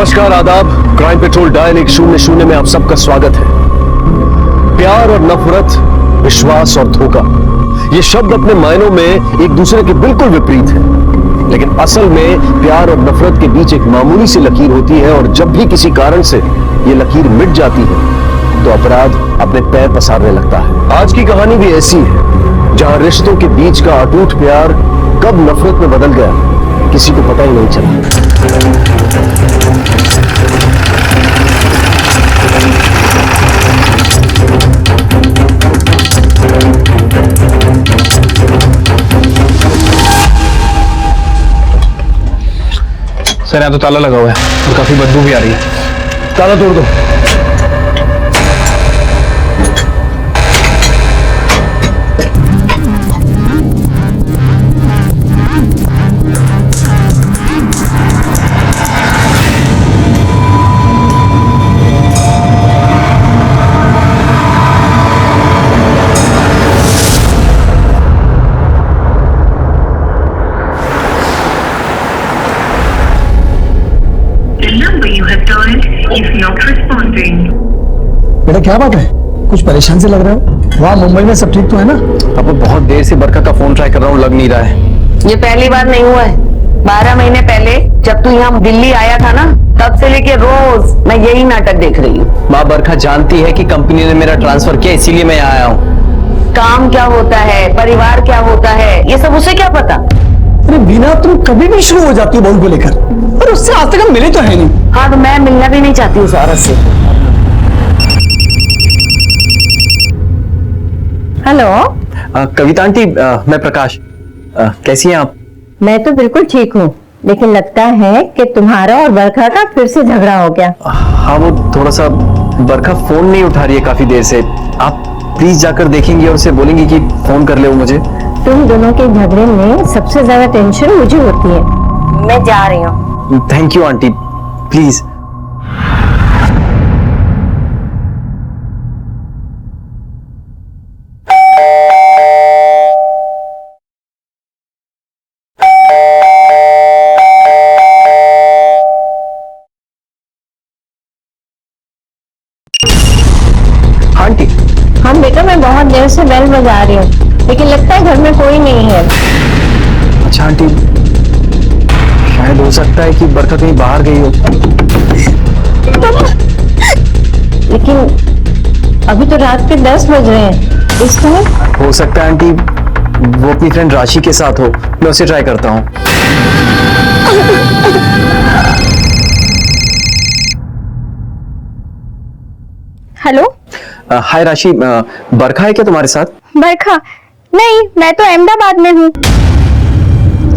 नमस्कार, आदाब। Crime petrol dial 100 में आप सबका स्वागत है। प्यार और नफरत, विश्वास और धोखा, ये शब्द अपने मायनों में एक दूसरे के बिल्कुल विपरीत है, लेकिन असल में प्यार और नफरत के बीच एक मामूली सी लकीर होती है और जब भी किसी कारण से ये लकीर मिट जाती है तो अपराध अपने पैर पसारने लगता है। आज की कहानी भी ऐसी है, जहां रिश्तों के बीच का अटूट प्यार कब नफरत में बदल गया किसी को पता ही नहीं चला। सर यहाँ तो ताला लगा हुआ है और काफी बदबू भी आ रही है। ताला तोड़ दो। बेटा क्या बात है, कुछ परेशान से लग रहे हो? वहाँ मुंबई में सब ठीक तो है ना? अब बहुत देर से बरखा का फोन ट्राई कर रहा हूँ, लग नहीं रहा है। ये पहली बार नहीं हुआ है। 12 महीने पहले जब तू यहाँ दिल्ली आया था ना, तब से लेके रोज मैं यही नाटक देख रही हूँ। माँ, बरखा जानती है कि कंपनी ने मेरा ट्रांसफर किया, इसीलिए मैं यहाँ आया हूँ। काम क्या होता है, परिवार क्या होता है, ये सब उसे क्या पता। अरे बीना, तुम कभी भी शुरू हो जाती हो बहू को लेकर, और उससे आज तक हम मिले तो है नहीं। हाँ, तो मैं मिलना भी नहीं चाहती उस औरत से। हेलो कविता आंटी, मैं प्रकाश। कैसी हैं आप? मैं तो बिल्कुल ठीक हूँ, लेकिन लगता है कि तुम्हारा और बरखा का फिर से झगड़ा हो गया। हाँ, वो थोड़ा सा, बरखा फोन नहीं उठा रही है काफी देर से। आप प्लीज जाकर देखेंगी और उसे बोलेंगी कि फोन कर ले वो मुझे। तुम दोनों के झगड़े में सबसे ज्यादा टेंशन मुझे होती है। मैं जा रही हूँ। Thank you aunty, please. Aunty. हाँ बेटा, मैं बहुत देर से बेल बजा रही हूँ, लेकिन लगता है घर में कोई नहीं है। अच्छा आंटी, शायद हो सकता है कि बरखा कहीं बाहर गई हो। लेकिन अभी तो रात के 10 बज रहे हैं, इस समय। हो सकता है आंटी वो अपनी फ्रेंड राशि के साथ हो, मैं उसे ट्राई करता हूँ। हेलो। हाय राशि, बरखा है क्या तुम्हारे साथ? बरखा? नहीं, मैं तो अहमदाबाद में हूँ।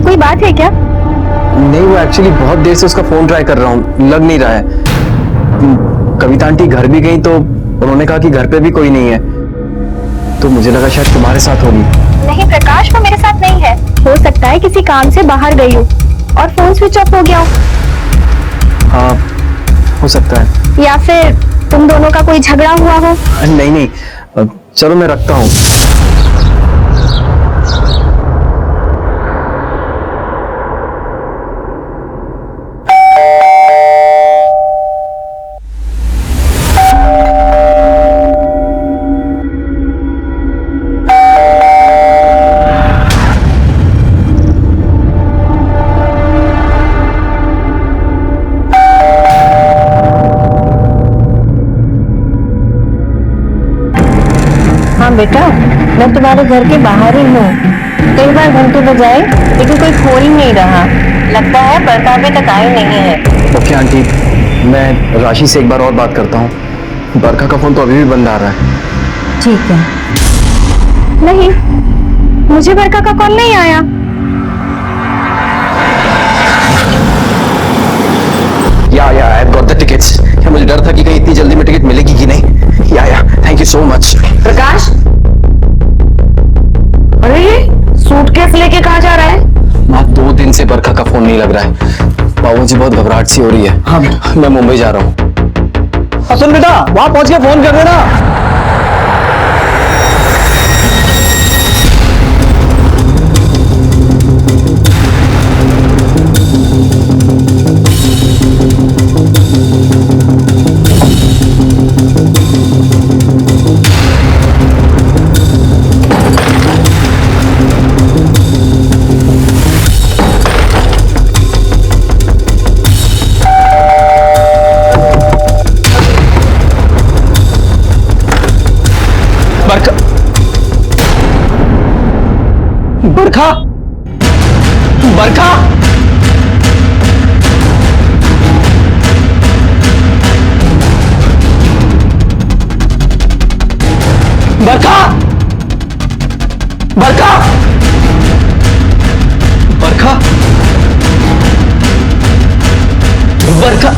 कोई बात है क्या? नहीं, वो एक्चुअली बहुत देर से उसका फोन ट्राई कर रहा हूँ, लग नहीं रहा है। कविता आंटी घर भी गई तो उन्होंने कहा कि घर पे भी कोई नहीं है, तो मुझे लगा शायद तुम्हारे साथ होगी। नहीं प्रकाश, वो मेरे साथ नहीं है। हो सकता है किसी काम से बाहर गई हो और फोन स्विच ऑफ हो गया हो। हाँ, हो सकता है। या फिर तुम दोनों का कोई झगड़ा हुआ हो। नहीं नहीं, चलो मैं रखता हूँ। हाँ बेटा, मैं तुम्हारे घर के बाहर ही हूँ। कई बार घंटे बजाए, लेकिन कोई खोल ही नहीं रहा। लगता है बरखा अभी तक आई नहीं है। ओके आंटी, मैं राशि से एक बार और बात करता हूँ। बरखा का फोन तो अभी भी बंद आ रहा है। ठीक है। नहीं, मुझे बरखा का कॉल नहीं आया। या आई गॉट द टिकट्स। मुझे डर था कि कहीं इतनी जल्दी में टिकट मिलेगी कि नहीं। या थैंक यू सो मच। प्रकाश, अरे सूटकेस लेके कहाँ जा रहा है? माँ, 2 दिन से बरखा का फोन नहीं लग रहा है। बाबू जी, बहुत घबराहट सी हो रही है। हाँ बेटा, मैं मुंबई जा रहा हूँ। सुन बेटा, वहां पहुंच के फोन कर देना। बरखा, बरखा, बरखा।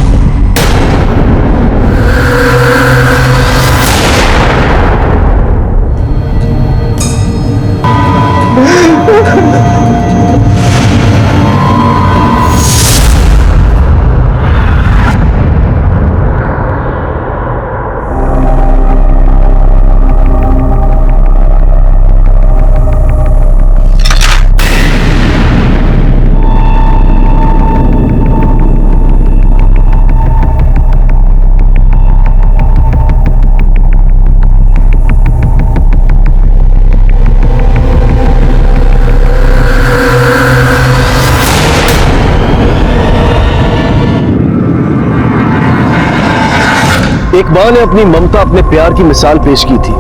एक मां ने अपनी ममता, अपने प्यार की मिसाल पेश की थी।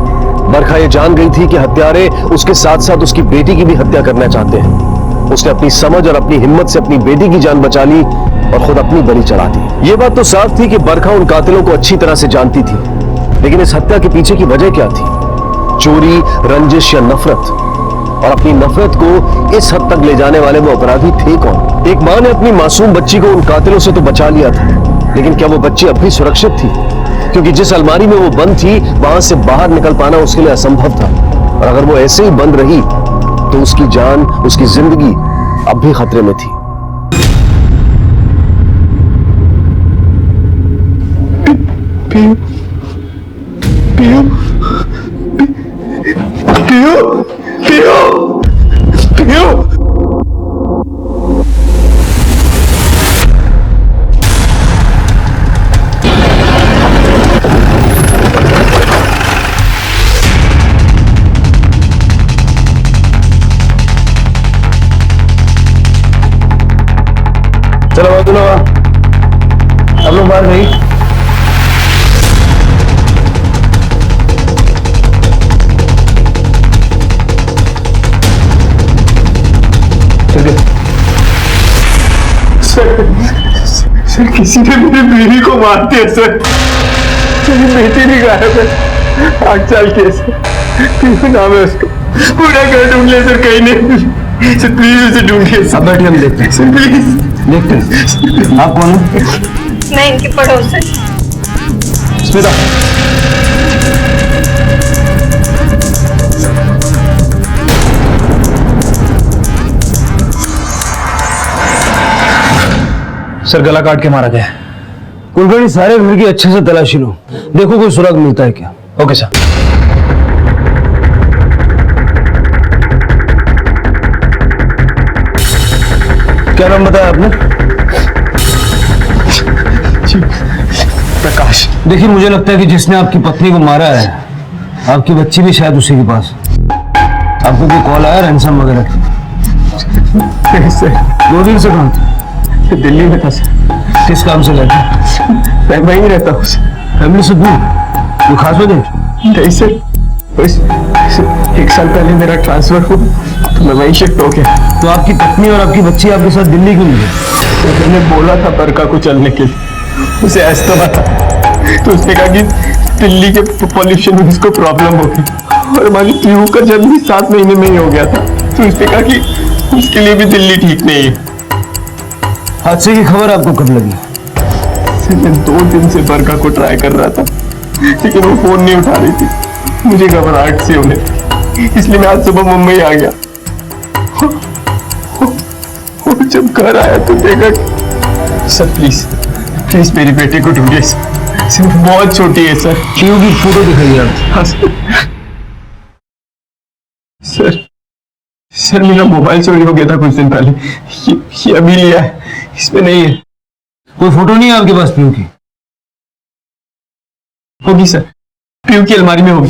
बरखा ये जान गई थी कि हत्यारे उसके साथ साथ उसकी बेटी की भी हत्या करना चाहते हैं। उसने अपनी समझ और अपनी हिम्मत से अपनी बेटी की जान बचा ली और खुद अपनी बलि चढ़ा दी। ये बात तो साफ थी कि बरखा उन कातिलों को अच्छी तरह से जानती थी, लेकिन इस हत्या के पीछे की वजह क्या थी? चोरी, रंजिश या नफरत? और अपनी नफरत को इस हद तक ले जाने वाले वो अपराधी थे कौन? एक मां ने अपनी मासूम बच्ची को उन कातिलों से तो बचा लिया था, लेकिन क्या वो बच्ची अब भी सुरक्षित थी? क्योंकि जिस अलमारी में वो बंद थी, वहां से बाहर निकल पाना उसके लिए असंभव था। और अगर वो ऐसे ही बंद रही तो उसकी जान, उसकी जिंदगी अब भी खतरे में थी। पियू, पियू, पियू, पियू, पियू। चलो अब लोग बाहर नहीं। सर किसी ने मेरी बीवी को मार दिया सर। मेरी बेटी भी गायब है 8 साल की है सर। पियू नाम है उसका। पूरा घर ढूंढ लिया सर, कहीं नहीं। सर प्लीज उसे ढूंढिए। अब बैठिए, हम देखते हैं। सर प्लीज देखते हैं आप कौन है? मैं इनकी पड़ोस है। स्मिता, सर गला काट के मारा गया है। कुलकर्णी, सारे घर की अच्छे से तलाशी लो, देखो कोई सुराग मिलता है क्या। Okay sir. क्या नाम बताया आपने? प्रकाश। देखिए, मुझे लगता है कि जिसने आपकी पत्नी को मारा है, आपकी बच्ची भी शायद उसी के पास। आपको कोई कॉल आया रैंसम वगैरह की? नहीं सर। 2 दिन से कहाँ थे? दिल्ली में था सर। किस काम से गए थे? मैं वहीं रहता हूँ सर। फैमिली से दूर? कोई खास वजह? नहीं सर, बस 1 साल पहले मेरा ट्रांसफर हुआ तो मैं वहीं शिफ्ट हो गया। तो आपकी पत्नी और आपकी बच्ची आपके साथ दिल्ली क्यों नहीं गई? तो मैंने बोला था बरका को चलने के लिए, उसे अस्थमा था, तो उसने कहा कि दिल्ली के पॉल्यूशन में उसको प्रॉब्लम होगी। और हमारी पीयू का जन्म भी 7 महीने में ही हो गया था, तो उसने कहा कि उसके लिए भी दिल्ली ठीक नहीं है। हादसे की खबर आपको कब लगी? मैं 2 दिन से बरका को ट्राई कर रहा था, लेकिन वो फोन नहीं उठा रही थी। मुझे घबराहट सी होने लगी, इसलिए मैं आज सुबह मुंबई आ गया। और जब घर आया तो देखा कि सर प्लीज प्लीज मेरी बेटी को ढूंढिए सर, वो बहुत छोटी है सर। पीयू की फोटो दिखाइए आप। हाँ सर। सर मेरा मोबाइल चोरी हो गया था कुछ दिन पहले, ये अभी लिया है, इसमें नहीं है। कोई फोटो नहीं है आपके पास पीयू की? होगी सर, पीयू की अलमारी में होगी।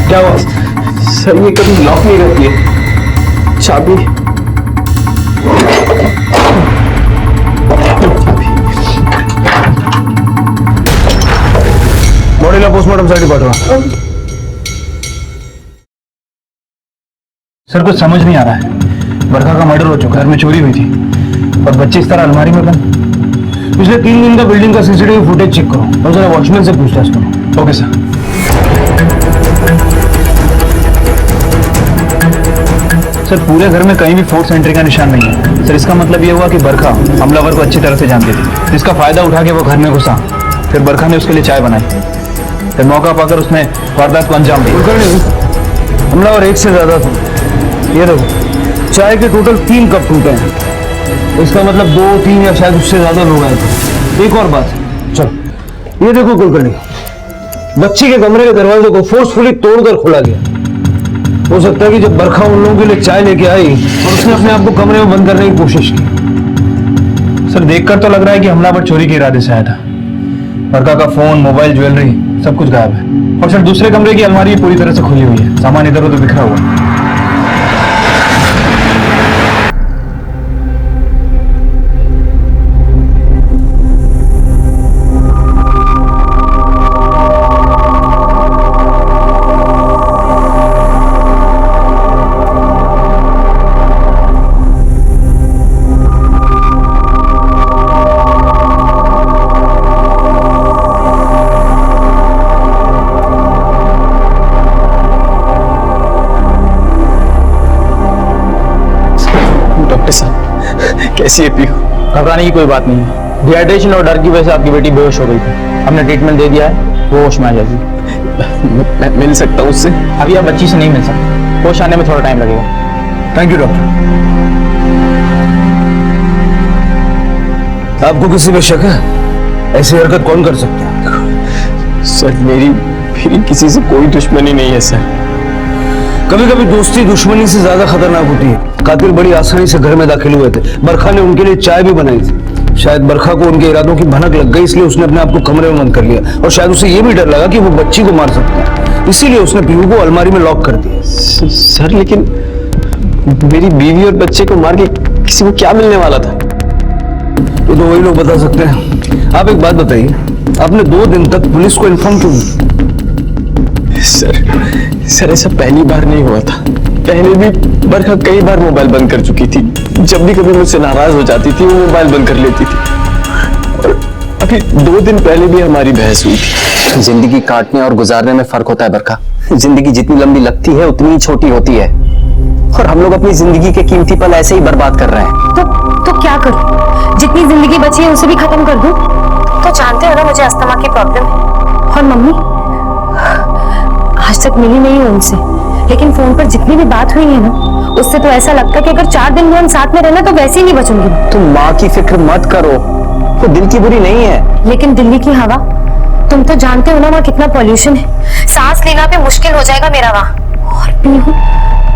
क्या हुआ सर? ये कभी लॉक नहीं रहती है चाबी। बॉडीला पोस्टमार्टम साठी पाठवा। सर कुछ समझ नहीं आ रहा है। बरखा का मर्डर हो चुका है, घर में चोरी हुई थी और बच्चे इस तरह अलमारी में बंद। पिछले 3 दिन का बिल्डिंग का सीसीटीवी फुटेज चेक करो और जरा वॉचमैन से पूछताछ करो। Okay sir. सर पूरे घर में कहीं भी फोर्स एंट्री का निशान नहीं है सर। इसका मतलब ये हुआ कि बरखा हमलावर को अच्छी तरह से जानती थी। इसका फायदा उठा के वो घर में घुसा। फिर बरखा ने उसके लिए चाय बनाई। फिर मौका पाकर उसने वारदात को अंजाम दिया। हमलावर एक से ज्यादा था। ये देखो चाय के टोटल 3 कप टूटे हैं। इसका मतलब 2, 3 या शायद उससे ज्यादा लोग आए थे। एक और बात, चल ये देखो कुलकर्णी, बच्ची के कमरे के दरवाजे को फोर्सफुली तोड़कर खोला गया। हो सकता है कि जब बरखा उन लोगों के लिए चाय लेके आई और उसने अपने आप को कमरे में बंद करने की कोशिश की। सर देखकर तो लग रहा है कि हमलावर चोरी के इरादे से आया था। बरखा का फोन, मोबाइल, ज्वेलरी सब कुछ गायब है। और सर दूसरे कमरे की अलमारी पूरी तरह से खुली हुई है। सामान इधर उधर बिखरा हुआ है। कैसी है पीहू? घबराने की कोई बात नहीं है। डिहाइड्रेशन और डर की वजह से आपकी बेटी बेहोश हो गई थी। हमने ट्रीटमेंट दे दिया है, वो होश में आ जाएगी। मैं मिल सकता हूँ उससे? अभी आप बच्ची से नहीं मिल सकते। होश आने में थोड़ा टाइम लगेगा। Thank you doctor. आपको किसी पे शक है? ऐसी हरकत कौन कर सकता है? सर मेरी किसी से कोई दुश्मनी नहीं है सर। कभी कभी दोस्ती दुश्मनी से ज्यादा खतरनाक होती है। कातिल बड़ी आसानी से घर में दाखिल हुए थे। बरखा ने उनके लिए चाय भी बनाई थी। शायद बरखा को उनके इरादों की भनक लग गई, इसलिए उसने अपने आप को कमरे में बंद कर लिया। और शायद उसे ये भी डर लगा कि वो बच्ची को मार सकता है, इसीलिए उसने पीहू को अलमारी में लॉक कर दिया। सर लेकिन मेरी बीवी और बच्चे को मार के किसी को क्या मिलने वाला था? ये तो वही लोग बता सकते हैं। आप एक बात बताइए, आपने 2 दिन तक पुलिस को इन्फॉर्म क्यों नहीं? सर ऐसा पहली बार नहीं हुआ था। पहले भी बरखा कई बार मोबाइल बंद कर चुकी थी। जब भी कभी मुझसे नाराज हो जाती थी वो मोबाइल बंद कर लेती थी। और अभी 2 दिन पहले भी हमारी बहस हुई थी। जिंदगी काटने और गुजारने में फर्क होता है बरखा। जिंदगी जितनी लंबी लगती है उतनी ही छोटी होती है। और हम लोग अपनी जिंदगी के कीमती पल ऐसे ही बर्बाद कर रहे हैं। तो क्या करूं? जितनी जिंदगी बची है उसे भी खत्म कर दूं? तो जानते हो ना मुझे अस्थमा की प्रॉब्लम है। और मम्मी आज तक मिली नहीं हूं उनसे, लेकिन फोन पर जितनी भी बात हुई है ना, उससे तो ऐसा लगता है कि अगर 4 दिन भी हम साथ में रहना तो वैसे ही नहीं बचूंगी। तुम माँ की फिक्र मत करो, वो दिल की बुरी नहीं है। लेकिन दिल्ली की हवा, तुम तो जानते हो ना वहाँ कितना पॉल्यूशन है। सांस लेना भी मुश्किल हो जाएगा मेरा वहाँ। और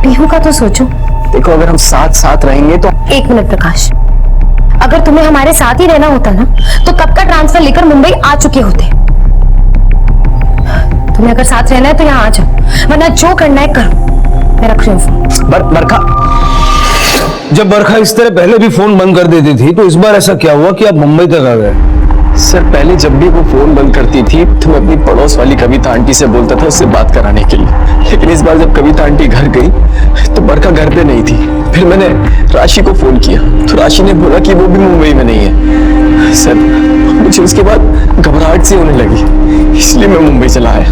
पीहू का तो सोचो। देखो अगर हम साथ साथ रहेंगे तो। 1 मिनट प्रकाश, अगर तुम्हें हमारे साथ ही रहना होता ना तो कब का ट्रांसफर लेकर मुंबई आ चुके होते। तुम्हें अगर साथ रहना है तो यहाँ आ जाओ, वरना जो करना है करो। मैं रख रही हूँ। बरखा, जब बरखा इस तरह पहले भी फोन बंद कर देती थी तो इस बार ऐसा क्या हुआ कि आप मुंबई तक आ गए? सर पहले जब भी वो फोन बंद करती थी तो मैं अपनी पड़ोस वाली कविता आंटी से बोलता था उससे बात कराने के लिए। लेकिन इस बार जब कविता आंटी घर गई तो बरखा घर पे नहीं थी। फिर मैंने राशि को फोन किया तो राशि ने बोला कि वो भी मुंबई में नहीं है। सर मुझे उसके बाद घबराहट सी होने लगी, इसलिए मैं मुंबई चला आया।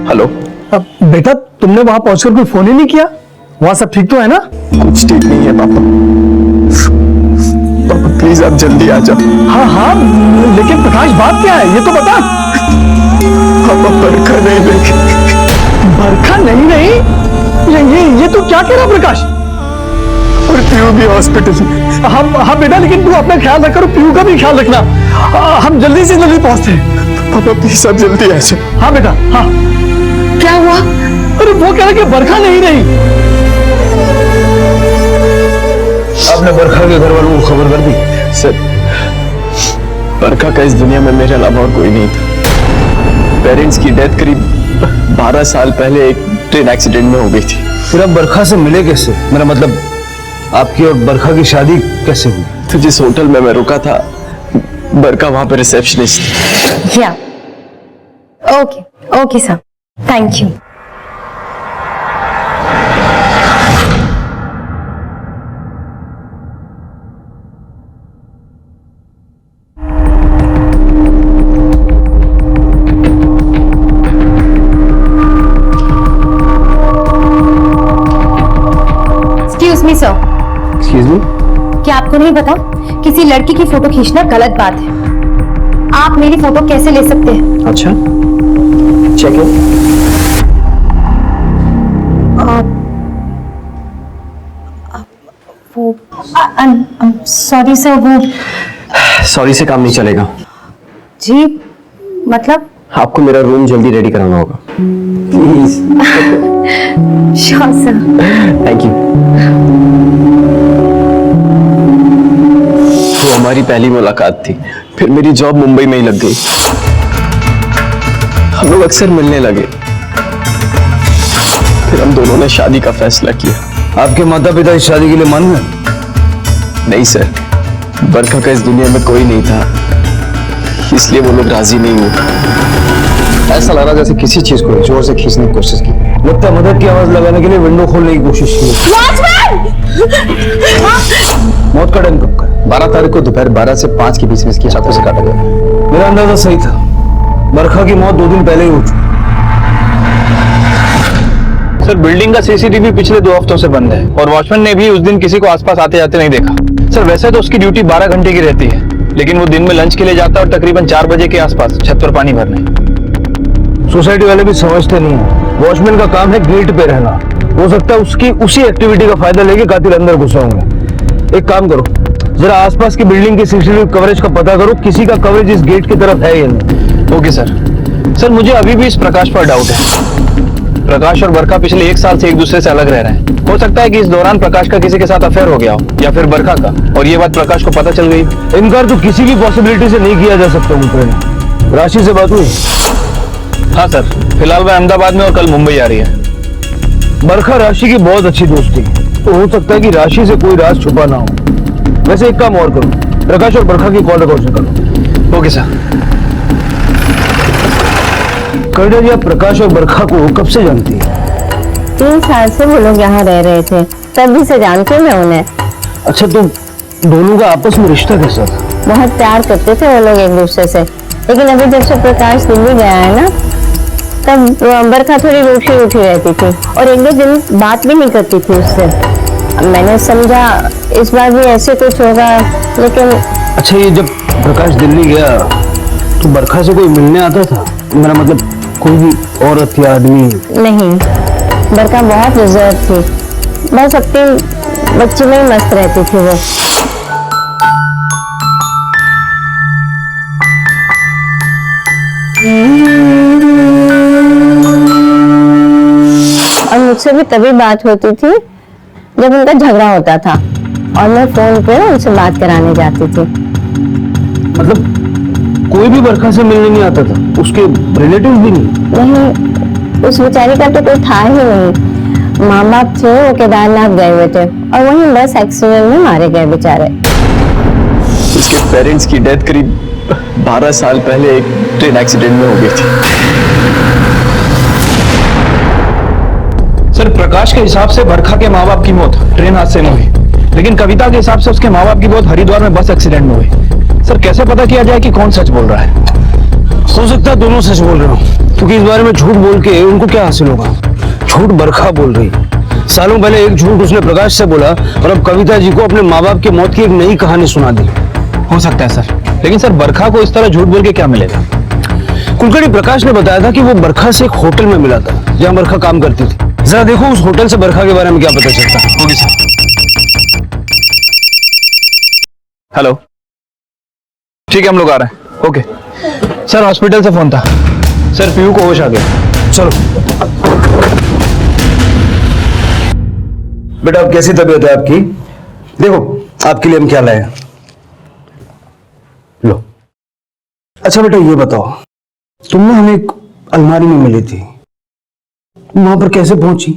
हेलो। अब बेटा तुमने वहां पहुंचकर कोई फोन ही नहीं किया? वहां सब ठीक तो है ना? कुछ ठीक नहीं है पापा। पापा प्लीज आप जल्दी आ जाओ। हाँ हाँ, लेकिन प्रकाश बात क्या है ये तो बता। पापा बरखा नहीं देखे। बरखा नहीं, ये तू क्या कह रहा प्रकाश? और पीयू भी हॉस्पिटल। हाँ बेटा, लेकिन तू अपना ख्याल रख कर पीयू का भी ख्याल रखना। हम जल्दी से जल्दी पहुंचते हैं। पापा प्लीज आप जल्दी आ जाओ। हाँ बेटा हाँ। क्या हुआ? अरे वो कह रहा कि बरखा नहीं रही। आपने बरखा के घर वालों को खबर कर दी? सर बरखा का इस दुनिया में मेरे अलावा और कोई नहीं था। पेरेंट्स की डेथ करीब 12 साल पहले एक ट्रेन एक्सीडेंट में हो गई थी। फिर आप बरखा से मिले कैसे? मेरा मतलब आपकी और बरखा की शादी कैसे हुई? तो जिस होटल में मैं रुका था बरखा वहां पर रिसेप्शनिस्ट थी। या okay sir, thank you. Excuse me sir, excuse me. क्या आपको नहीं पता किसी लड़की की फोटो खींचना गलत बात है? आप मेरी फोटो कैसे ले सकते हैं? अच्छा, चेक सॉरी सर, वो सॉरी से काम नहीं चलेगा। जी मतलब? आपको मेरा रूम जल्दी रेडी कराना होगा, please. Sure sir. Thank you. वो हमारी पहली मुलाकात थी, फिर मेरी जॉब मुंबई में ही लग गई। हम लोग अक्सर मिलने लगे, फिर हम दोनों ने शादी का फैसला किया। आपके माता पिता इस शादी के लिए मान गए? नहीं सर, बरखा का इस दुनिया में कोई नहीं था, इसलिए वो लोग राजी नहीं हुए। ऐसा लग रहा जैसे किसी चीज को जोर से खींचने की कोशिश की। लगता है मदद की आवाज लगाने के लिए विंडो खोलने की कोशिश की। मौत का टाइम कब का? 12 तारीख को दोपहर 12 से 5 के बीच में इसकी हाथों से काटा गया। मेरा अंदाजा सही था, बरखा की मौत 2 दिन पहले ही हो चुकी। सर बिल्डिंग का सीसीटीवी पिछले 2 हफ्तों से बंद है और वॉचमैन ने भी उस दिन किसी को आसपास आते जाते नहीं देखा। सर वैसे तो उसकी ड्यूटी 12 घंटे की रहती है, लेकिन वो दिन में लंच के लिए जाता है और तकरीबन 4 बजे के आसपास छत पर पानी भरने। सोसाइटी वाले भी समझते नहीं है, वॉचमैन का काम है गेट पे रहना। हो सकता है उसकी उसी एक्टिविटी का फायदा लेके कातिल अंदर घुसा होंगे। एक काम करो, जरा आसपास की बिल्डिंग के सीसीटीवी कवरेज का पता करो, किसी का कवरेज इस गेट की तरफ है या नहीं। Okay sir. सर मुझे अभी भी इस प्रकाश पर डाउट है। प्रकाश और बरखा पिछले 1 साल से एक दूसरे से अलग रह रहे हैं। हो सकता है कि इस दौरान प्रकाश का किसी के साथ अफेयर हो गया हो, या फिर बरखा का, और ये बात प्रकाश को पता चल गई। इनकार तो किसी भी पॉसिबिलिटी से नहीं किया जा सकता। मुझे राशि से बात हुई? हाँ सर, फिलहाल वह अहमदाबाद में और कल मुंबई आ रही है। बरखा राशि की बहुत अच्छी दोस्ती, तो हो सकता है कि राशि से कोई राज छुपा ना हो। वैसे एक काम और करो, प्रकाश और बरखा की कॉल रिकॉर्ड करो। Okay sir. कविता जी, आप प्रकाश और बरखा को कब से जानती है? 3 साल से वो लोग यहाँ रह रहे थे, तभी से जानती हूँ मैं उन्हें। अच्छा, तो दोनों का आपस में रिश्ता कैसा था? बहुत प्यार करते थे वो लोग एक दूसरे से, लेकिन अभी जब से प्रकाश दिल्ली गया है ना, तब बरखा थोड़ी रूठी उठी रहती थी और 1-2 दिन बात भी नहीं करती थी उससे। मैंने समझा इस बार भी ऐसे कुछ होगा, लेकिन अच्छा, ये जब प्रकाश दिल्ली गया तो बरखा से कोई मिलने आता था? मेरा मतलब कोई भी औरत या आदमी? नहीं, बरखा बहुत रिजर्व थी, बस अपनी बच्ची में ही मस्त रहती थी वो। और मुझसे भी तभी बात होती थी जब उनका झगड़ा होता था और मैं फोन पे उनसे बात कराने जाती थी। मतलब कोई भी बरखा से मिलने नहीं आता था? उसके रिलेटिव भी नहीं? नहीं, उस बेचारी का तो कोई था ही नहीं। माँ बाप थे, वो केदारनाथ गए हुए थे और वहीं बस एक्सीडेंट में मारे गए बेचारे। उसके पेरेंट्स की डेथ करीब 12 साल पहले एक ट्रेन एक्सीडेंट में हो गई थी। सर प्रकाश के हिसाब से बरखा के माँ बाप की मौत ट्रेन हादसे में हुई, लेकिन कविता के हिसाब से उसके माँ बाप की मौत हरिद्वार में बस एक्सीडेंट में हुई। सर कैसे पता किया जाए कि कौन सच बोल रहा है? हो सकता है दोनों सच बोल रहे हो, क्योंकि इस बारे में झूठ बोल के उनको क्या हासिल होगा? झूठ बरखा बोल रही। सालों पहले एक झूठ उसने प्रकाश से बोला और अब कविता जी को अपने माँ बाप की मौत की एक नई कहानी सुना दी। हो सकता है सर, लेकिन सर बरखा को इस तरह झूठ बोल के क्या मिलेगा? कुलकर्णी, प्रकाश ने बताया था कि वो बरखा से एक होटल में मिला था जहाँ बरखा काम करती थी। जरा देखो उस होटल से बरखा के बारे में क्या पता चलता है। Okay sir. हेलो, ठीक है हम लोग आ रहे हैं। ओके सर, हॉस्पिटल से फोन था सर, पीयू को होश आ गया। चलो बेटा, अब कैसी तबीयत है आपकी? देखो आपके लिए हम क्या लाए हैं, लो। अच्छा बेटा, ये बताओ, तुमने हमें एक अलमारी में मिली थी, वहां पर कैसे पहुंची?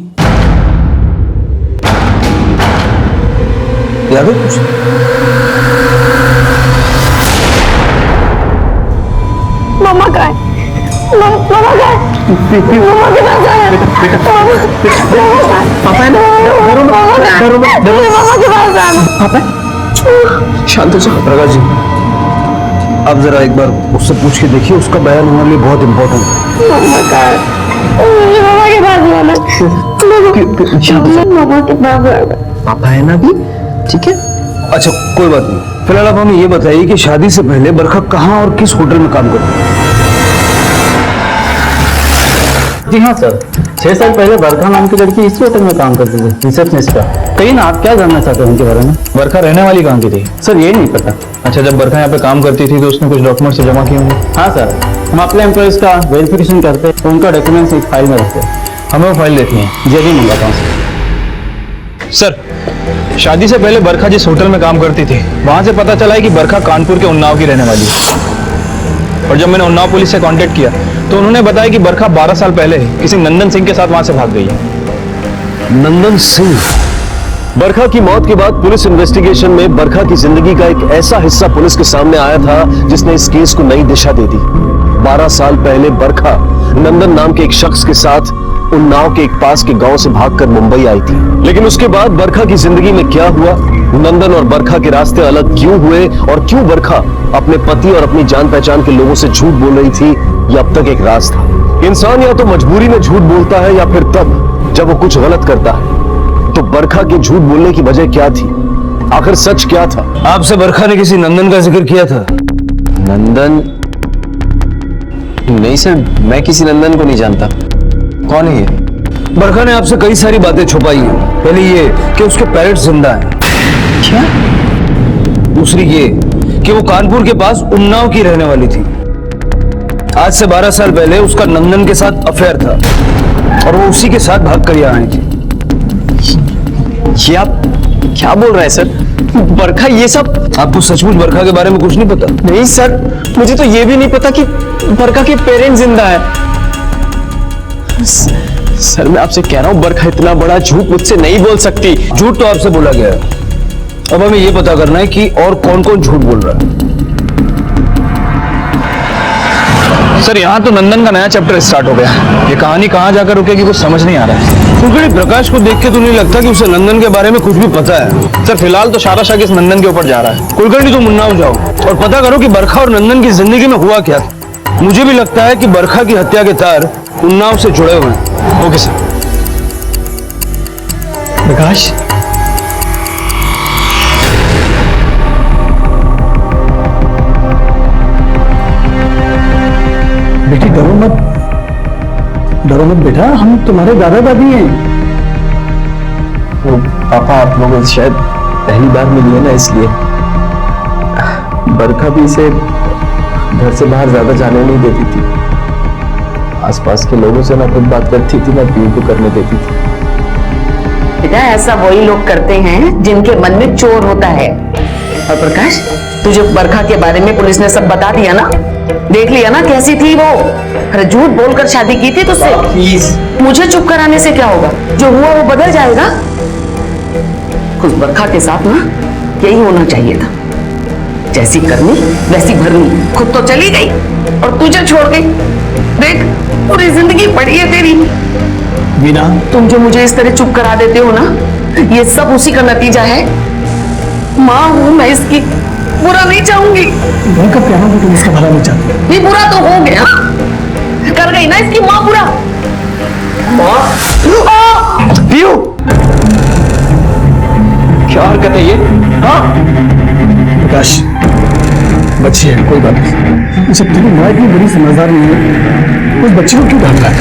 याद है कुछ? मामा का है, मामा का है, मामा के पास जाए। पापा है ना, मामा के पास जाए। पापा शांत हो जाओ। प्रकाश जी, आप जरा एक बार उससे पूछ के देखिए, उसका बयान हमारे लिए बहुत इंपॉर्टेंट है। मामा का है, मामा के पास जाना, मामा के पास जाना। पापा है ना अभी, ठीक है। अच्छा कोई बात नहीं, फिलहाल आप हमें ये बताइए कि शादी से पहले बरखा कहाँ और किस होटल में काम करती है? जी हाँ सर, 6 साल पहले बरखा नाम की लड़की इसी होटल में काम करती थी, रिसेप्शनिस्ट का। कहीं ना, आप क्या जानना चाहते हो उनके बारे में? बरखा रहने वाली कहाँ की थी? सर ये नहीं पता। अच्छा, जब बरखा यहाँ पे काम करती थी तो उसने कुछ डॉक्यूमेंट्स जमा किए होंगे? हाँ सर, हम अपने एम्प्लॉयज का वेरिफिकेशन करते हैं, तो उनका डॉक्यूमेंट्स एक फाइल में रखते हैं। हमें वो फाइल देखनी है। जी भी मंगाता हूँ सर, शादी से पहले बरखा जिस होटल में काम करती थी, वहां से पता चला है कि बरखा कानपुर के उन्नाव की रहने वाली है। और जब मैंने उन्नाव पुलिस से कांटेक्ट किया तो उन्होंने बताया कि बरखा 12 साल पहले किसी नंदन सिंह के साथ वहां से भाग गई है। नंदन सिंह। बरखा की मौत के बाद पुलिस इन्वेस्टिगेशन में बरखा की जिंदगी का एक ऐसा हिस्सा पुलिस के सामने आया था जिसने इस केस को नई दिशा दे दी। 12 साल पहले बरखा नंदन नाम के एक शख्स के साथ उन्नाव के एक पास के गांव से भागकर मुंबई आई थी। लेकिन उसके बाद बरखा की जिंदगी में क्या हुआ, नंदन और बरखा के रास्ते अलग क्यों हुए और क्यों बरखा अपने पति और अपनी जान पहचान के लोगों से झूठ बोल रही थी, ये अब तक एक राज था। इंसान या तो मजबूरी में झूठ बोलता है या फिर तब जब वो कुछ गलत करता है। तो बरखा के झूठ बोलने की वजह क्या थी, आखिर सच क्या था? आपसे बरखा ने किसी नंदन का जिक्र किया था? नंदन? नहीं सर, मैं किसी नंदन को नहीं जानता। कौन है ये? बरखा ने आपसे कई सारी बातें छुपाई हैं। पहली ये कि उसके पेरेंट्स जिंदा हैं। क्या? दूसरी ये कि वो कानपुर के पास उन्नाव की रहने वाली थी। आज से 12 साल पहले उसका नंदन के साथ अफेयर था और वो उसी के साथ भागकर यहाँ आई थी। ये आप क्या बोल रहे हैं सर? बरखा ये सब? आपको सचमुच बरखा के बारे में कुछ नहीं पता? नहीं सर, मुझे तो ये भी नहीं पता कि बरखा के पेरेंट्स जिंदा है। सर मैं आपसे कह रहा हूँ, बरखा इतना बड़ा झूठ मुझसे नहीं बोल सकती। झूठ तो आपसे बोला गया है, अब हमें ये पता करना है कि और कौन कौन झूठ बोल रहा है। सर, यहाँ तो नंदन का नया चैप्टर स्टार्ट हो गया। ये कहानी कहाँ जाकर रुकेगी कुछ समझ नहीं आ रहा है। कुलकर्णी, प्रकाश को देख के तो नहीं लगता कि उसे नंदन के बारे में कुछ भी पता है। सर, फिलहाल तो सारा शक इस नंदन के ऊपर जा रहा है। कुलकर्णी, तुम उन्नाव जाओ और पता करो कि बरखा और नंदन की जिंदगी में हुआ क्या था। मुझे भी लगता है कि बरखा की हत्या के तार उन्नाव से जुड़े हुए हैं। Okay sir. प्रकाश, बेटी डरो मत, डरो मत बेटा, हम तुम्हारे दादा दादी हैं। वो पापा आप लोग शायद पहली बार मिली है ना, इसलिए बरखा भी इसे घर से बाहर ज्यादा जाने नहीं देती थी। आसपास के लोगों से ना खुद बात करती थी ना पीयू को करने देती थी। बेटा ऐसा वही लोग करते हैं जिनके मन में चोर होता है। और प्रकाश, तुझे बरखा के बारे में पुलिस ने सब बता दिया ना? देख लिया ना कैसी थी वो? अरे झूठ बोलकर शादी की थी तुझसे। प्लीज मुझे चुप कराने से क्या होगा? जो हुआ वो बदल जाएगा। खुद बरखा के साथ ना यही होना चाहिए था। जैसी करनी वैसी भरनी। खुद तो चली गई और तुझे छोड़ गई। देख, पूरी जिंदगी पड़ी है तेरी। वीना, तुम जो मुझे इस तरह चुप करा देते हो ना, ये सब उसी का नतीजा है। माँ हूं मैं इसकी, बुरा नहीं चाहूंगी। मैं कब कह रहा हूं कि तुम इसका भला नहीं चाहते? ये बुरा तो हो गया, कर गई ना इसकी माँ बुरा। पीयू, क्या हरकत है ये? हाँ प्रकाश, बच्ची है, कोई बात नहीं। जब तेरी माँ इतनी बड़ी समझदार नहीं है, उस बच्ची को क्यों डांट रहा था?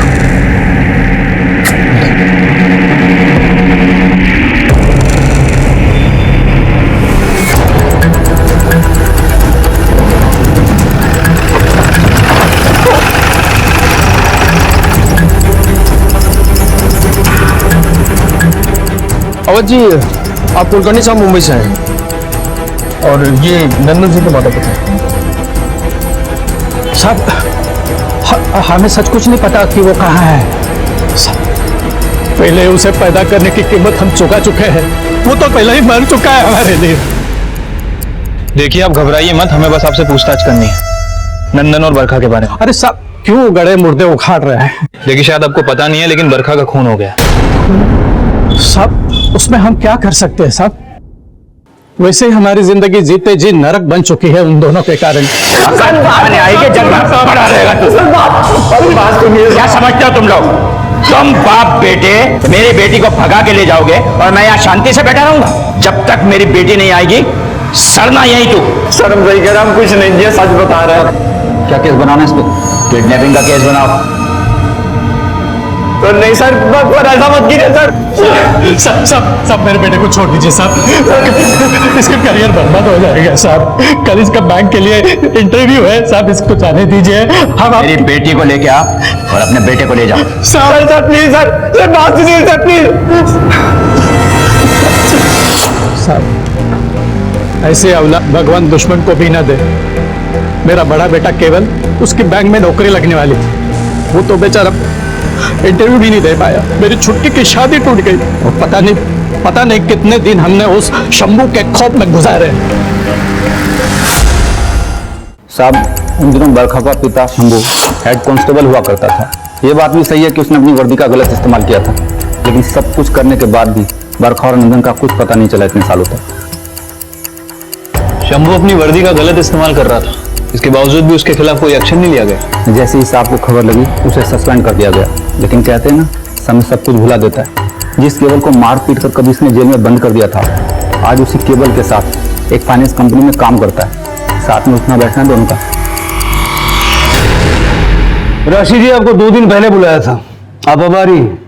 अवध जी, आप कुलकर्णी साहब मुंबई से आए और ये नंदन सिंह का माता पिता है। साहब, हमें सच कुछ नहीं पता कि वो कहाँ है। पहले उसे पैदा करने की कीमत हम चुका चुके हैं। वो तो पहले ही मर चुका है हमारे लिए। देखिए, आप घबराइए मत, हमें बस आपसे पूछताछ करनी है नंदन और बरखा के बारे में। अरे साहब, क्यों गड़े मुर्दे उखाड़ रहे हैं? देखिए, शायद आपको पता नहीं है लेकिन बरखा का खून हो गया। साहब, उसमें हम क्या कर सकते हैं साहब? वैसे ही हमारी जिंदगी जीते जी नरक बन चुकी है उन दोनों के कारण। क्या समझते हो तुम लोग? तुम बाप बेटे मेरी बेटी को भगा के ले जाओगे और मैं यहाँ शांति से बैठा रहूंगा? जब तक मेरी बेटी नहीं आएगी सड़ना यही तू। सर हम सही कह रहे हैं, हम कुछ नहीं, ये सच बता रहे हैं। क्या केस बनाना है इस पे? किडनैपिंग का केस बनाओ। तो नहीं सर, पर ऐसा मत कीजिए सर। सब मेरे बेटे को छोड़ दीजिए साहब, इसका करियर बर्बाद हो जाएगा साहब। कल इसका बैंक के लिए इंटरव्यू है साहब, इसको जाने दीजिए। हम मेरी बेटी को लेके आ और अपने बेटे को ले जाओ। सर प्लीज सर बात सुनिए सर प्लीज। साहब ऐसे औलाद भगवान दुश्मन को भी ना दे। मेरा बड़ा बेटा केवल उसकी बैंक में नौकरी लगने वाली थी, वो तो बेचारा इंटरव्यू भी नहीं दे पाया। मेरी छुट्टी की शादी टूट गई और पता नहीं कितने दिन हमने उस शंभू के खौफ में गुजारे। साहब उन दिनों बरखा का पिता शंभू हेड कांस्टेबल हुआ करता था। ये बात भी सही है कि उसने अपनी वर्दी का गलत इस्तेमाल किया था, लेकिन सब कुछ करने के बाद भी बरखा और नंदन का कुछ पता नहीं चला इतने सालों तक। शंभू अपनी वर्दी का गलत इस्तेमाल कर रहा था, इसके बावजूद भी उसके खिलाफ कोई एक्शन नहीं लिया गया। जैसे ही साहब को खबर लगी उसे सस्पेंड कर दिया गया, लेकिन कहते हैं ना समय सब कुछ भुला देता है। जिस केवल को मार पीट कर कभी इसने जेल में बंद कर दिया था, आज उसी केवल के साथ एक फाइनेंस कंपनी में काम करता है। साथ में उठना बैठना दोनों का। राशि जी आपको 2 दिन पहले बुलाया था, आप अब आ रही हैं?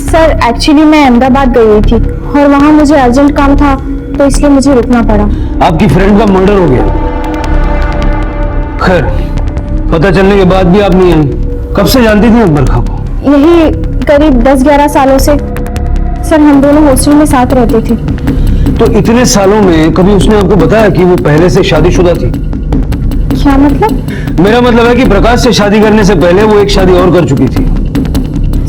सर एक्चुअली मैं अहमदाबाद गई हुई थी और वहाँ मुझे अर्जेंट काम था, तो इसलिए मुझे रुकना पड़ा। आपकी फ्रेंड का मर्डर हो गया। खैर पता चलने के बाद भी आप नहीं आई। कब से जानती थी आप बरखा को? यही करीब 10-11 सालों से सर, हम दोनों हॉस्टल में साथ रहते थे। तो इतने सालों में कभी उसने आपको बताया कि वो पहले से शादीशुदा थी? क्या मतलब? मेरा मतलब है कि प्रकाश से शादी करने से पहले वो एक शादी और कर चुकी थी।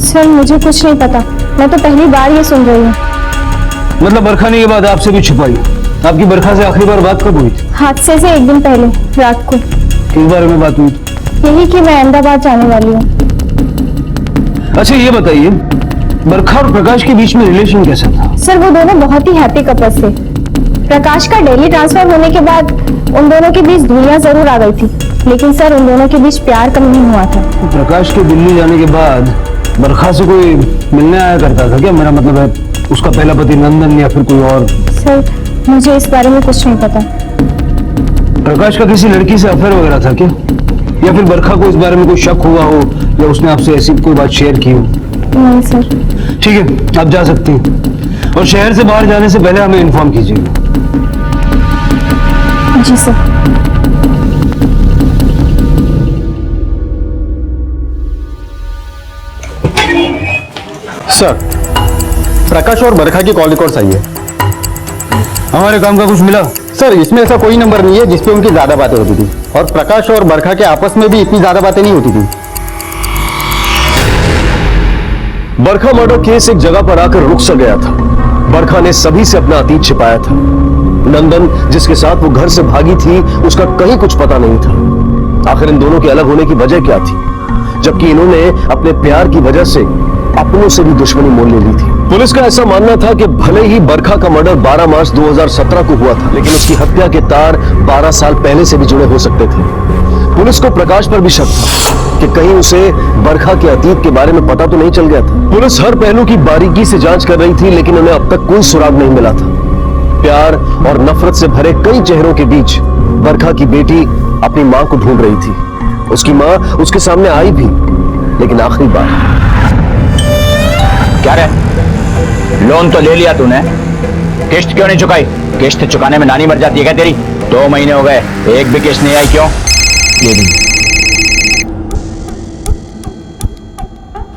सर मुझे कुछ नहीं पता, मैं तो पहली बार ये सुन रही हूँ। मतलब बरखा ने ये बात आपसे भी छुपाई? आपकी बरखा से आखिरी बार बात कब हुई थी? हादसे से 1 दिन पहले रात को। किस बारे में बात हुई थी? यही कि मैं अहमदाबाद जाने वाली हूँ। अच्छा ये बताइए, बरखा और प्रकाश के बीच में रिलेशन कैसा था? सर वो दोनों बहुत ही हैप्पी कपल्स थे। प्रकाश का दिल्ली ट्रांसफर होने के बाद उन दोनों के बीच दूरियां जरूर आ गई थी, लेकिन सर उन दोनों के बीच प्यार कम नहीं हुआ था। प्रकाश के दिल्ली जाने के बाद बरखा से कोई मिलने आया करता था क्या? मेरा मतलब है उसका पहला पति नंदन या फिर कोई और? सर मुझे इस बारे में कुछ नहीं पता। प्रकाश का किसी लड़की से अफेयर वगैरह था क्या? या फिर बरखा को इस बारे में कोई शक हुआ हो या उसने आपसे ऐसी कोई बात शेयर की हो? नहीं सर। ठीक है, आप जा सकती हैं और शहर से बाहर जाने से पहले हमें इन्फॉर्म कीजिएगा। जी सर। सर प्रकाश और बरखा की कॉल रिकॉर्ड्स आई है। हमारे काम का कुछ मिला? सर इसमें ऐसा कोई नंबर नहीं है जिसपे उनकी ज्यादा बातें होती थी, और प्रकाश और बरखा के आपस में भी इतनी ज्यादा बातें नहीं होती थी। बरखा मर्डर केस एक जगह पर आकर रुक सा गया था। बरखा ने सभी से अपना अतीत छिपाया था। नंदन जिसके साथ वो घर से भागी थी, उसका कहीं कुछ पता नहीं था। आखिर इन दोनों के अलग होने की वजह क्या थी, जबकि इन्होंने अपने प्यार की वजह से अपनों से भी दुश्मनी मोल ले ली थी। पुलिस का ऐसा मानना था कि भले ही बरखा का मर्डर 12 मार्च 2017 को हुआ था, लेकिन उसकी हत्या के तार 12 साल पहले से भी जुड़े हो सकते थे। पुलिस को प्रकाश पर भी शक था कि कहीं उसे बरखा के अतीत के बारे में पता तो नहीं चल गया था। पुलिस हर पहलू की बारीकी से जांच कर रही थी, लेकिन उन्हें अब तक कोई सुराग नहीं मिला था। प्यार और नफरत से भरे कई चेहरों के बीच बरखा की बेटी अपनी मां को ढूंढ रही थी। उसकी मां उसके सामने आई भी, लेकिन आखिरी बार। क्या रे, लोन तो ले लिया तूने, किस्त क्यों नहीं चुकाई? किस्त चुकाने में नानी मर जाती है क्या तेरी? 2 महीने हो गए, एक भी किस्त नहीं आई, क्यों? ये भी।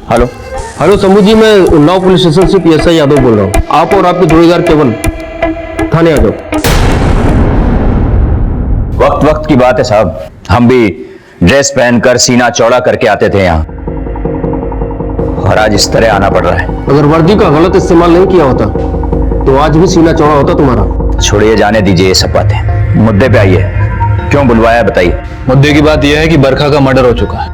हेलो हेलो शंभू जी, मैं उन्नाव पुलिस स्टेशन से PSI यादव बोल रहा हूँ। आप और आपके जोड़ीदार केवल थाने आ जाओ। वक्त वक्त की बात है साहब, हम भी ड्रेस पहनकर सीना चौड़ा करके आते थे यहाँ, और आज इस तरह आना पड़ रहा है। अगर वर्दी का गलत इस्तेमाल नहीं किया होता तो आज भी सीना चौड़ा होता तुम्हारा। छोड़िए, जाने दीजिए ये सब बातें, मुद्दे पे आइए। क्यों बुलवाया है बताइए। मुद्दे की बात यह है कि बरखा का मर्डर हो चुका है।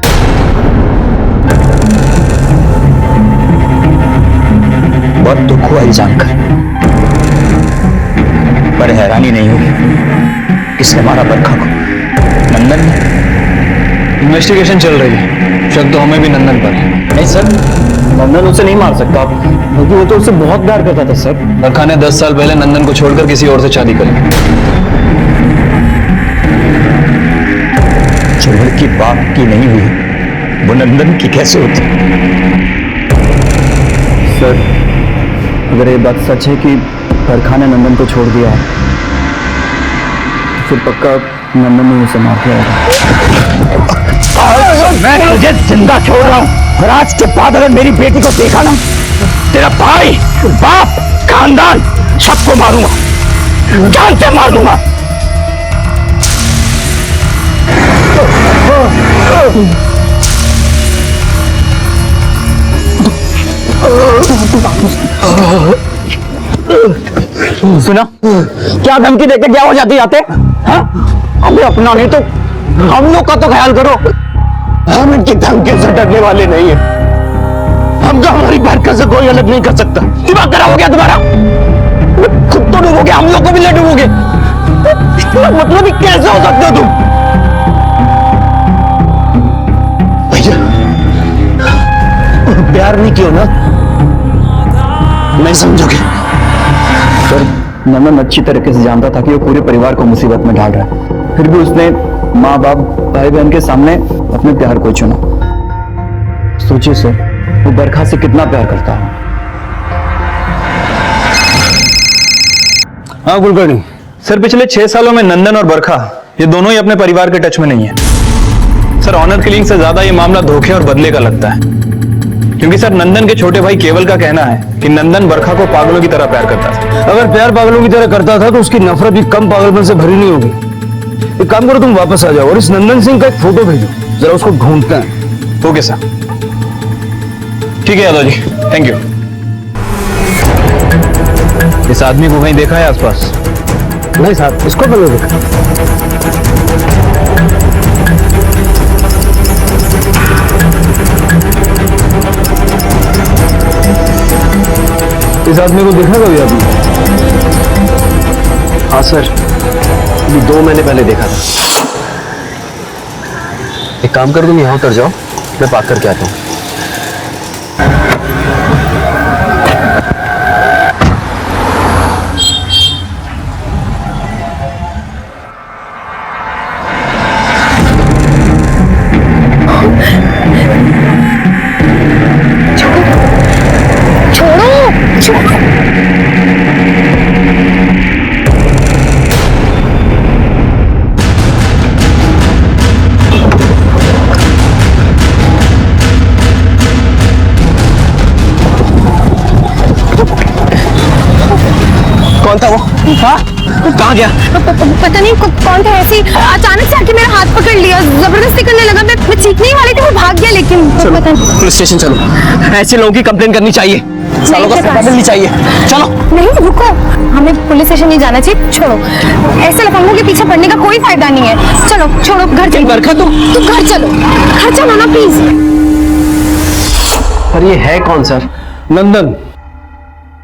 बहुत दुख हुआ ये जानकर, पर हैरानी नहीं हुई। किसने मारा बरखा को? नंदन ने? इन्वेस्टिगेशन चल रही है, शक तो हमें भी नंदन पर है। नहीं सर, नंदन उसे नहीं मार सकता क्योंकि वो तो उससे बहुत प्यार करता था सर। बरखा ने 10 साल पहले नंदन को छोड़कर किसी और से शादी करी। जो लड़की बाप की नहीं हुई वो नंदन की कैसे होती? सर, अगर ये बात सच है कि बरखा ने नंदन को छोड़ दिया है तो फिर पक्का नंदन ने उसे मार दिया होगा। मैं तुझे जिंदा छोड़ रहा हूं और आज के बाद अगर मेरी बेटी को देखा ना, तेरा भाई, बाप, खानदान सबको मारूंगा, जान से मार दूंगा। सुना क्या धमकी देकर क्या हो जाते जाते? हाँ? अबे अपना नहीं तो हम लोग का तो ख्याल करो। हम इनकी धमकी से डरने वाले नहीं है। हमको हमारी बरकत से कोई अलग नहीं कर सकता। दिमाग खराब हो गया तुम्हारा? खुद तो डूबोगे, हम लोग को भी ले डूबोगे। मतलब ही कैसे हो सकते हो तुम? भैया प्यार नहीं किया ना, नहीं समझोगे। सर, नंदन अच्छी तरीके से जानता था कि वो पूरे परिवार को मुसीबत में डाल रहा है, फिर भी उसने माँ बाप भाई बहन के सामने अपने प्यार को चुना। सोचिए सर, वो बरखा से कितना प्यार करता है। हाँ कुलकर्णी सर, पिछले 6 सालों में नंदन और बरखा ये दोनों ही अपने परिवार के टच में नहीं है। सर, ऑनर किलिंग से ज्यादा ये मामला धोखे और बदले का लगता है, क्योंकि सर नंदन के छोटे भाई केवल का कहना है कि नंदन बरखा को पागलों की तरह प्यार करता था। अगर प्यार पागलों की तरह करता था तो उसकी नफरत भी कम पागलपन से भरी नहीं होगी। एक काम करो, तुम वापस आ जाओ और इस नंदन सिंह का एक फोटो भेजो, जरा उसको ढूंढते हैं। ओके सर, ठीक है यादव जी, थैंक यू। इस आदमी को कहीं देखा है आसपास? नहीं साहब, इसको पहले देखा। इस आदमी को देखा कभी आपने? हाँ सर, अभी 2 महीने पहले देखा था। एक काम कर, तुम यहाँ उतर जाओ, मैं बात करके आता हूँ। कौन था वो? हाँ? कहाँ गया? पता नहीं कौन था, ऐसे ही अचानक से आके मेरा हाथ पकड़ लिया, जबरदस्ती करने लगा। मैं चीखने ही वाली थी, वो भाग गया, लेकिन पता नहीं। पुलिस स्टेशन चलो, ऐसे लोगों की कंप्लेन करनी चाहिए, सालों का सजा मिलनी चाहिए। चलो। नहीं रुको, हमें पुलिस स्टेशन नहीं जाना चाहिए, छोड़ो। ऐसे लफंगों के पीछे पड़ने का कोई फायदा नहीं है। चलो छोड़ो, घर चलो। बरखा तुम घर चलो, घर चलो ना प्लीज। पर ये है कौन सर? नंदन,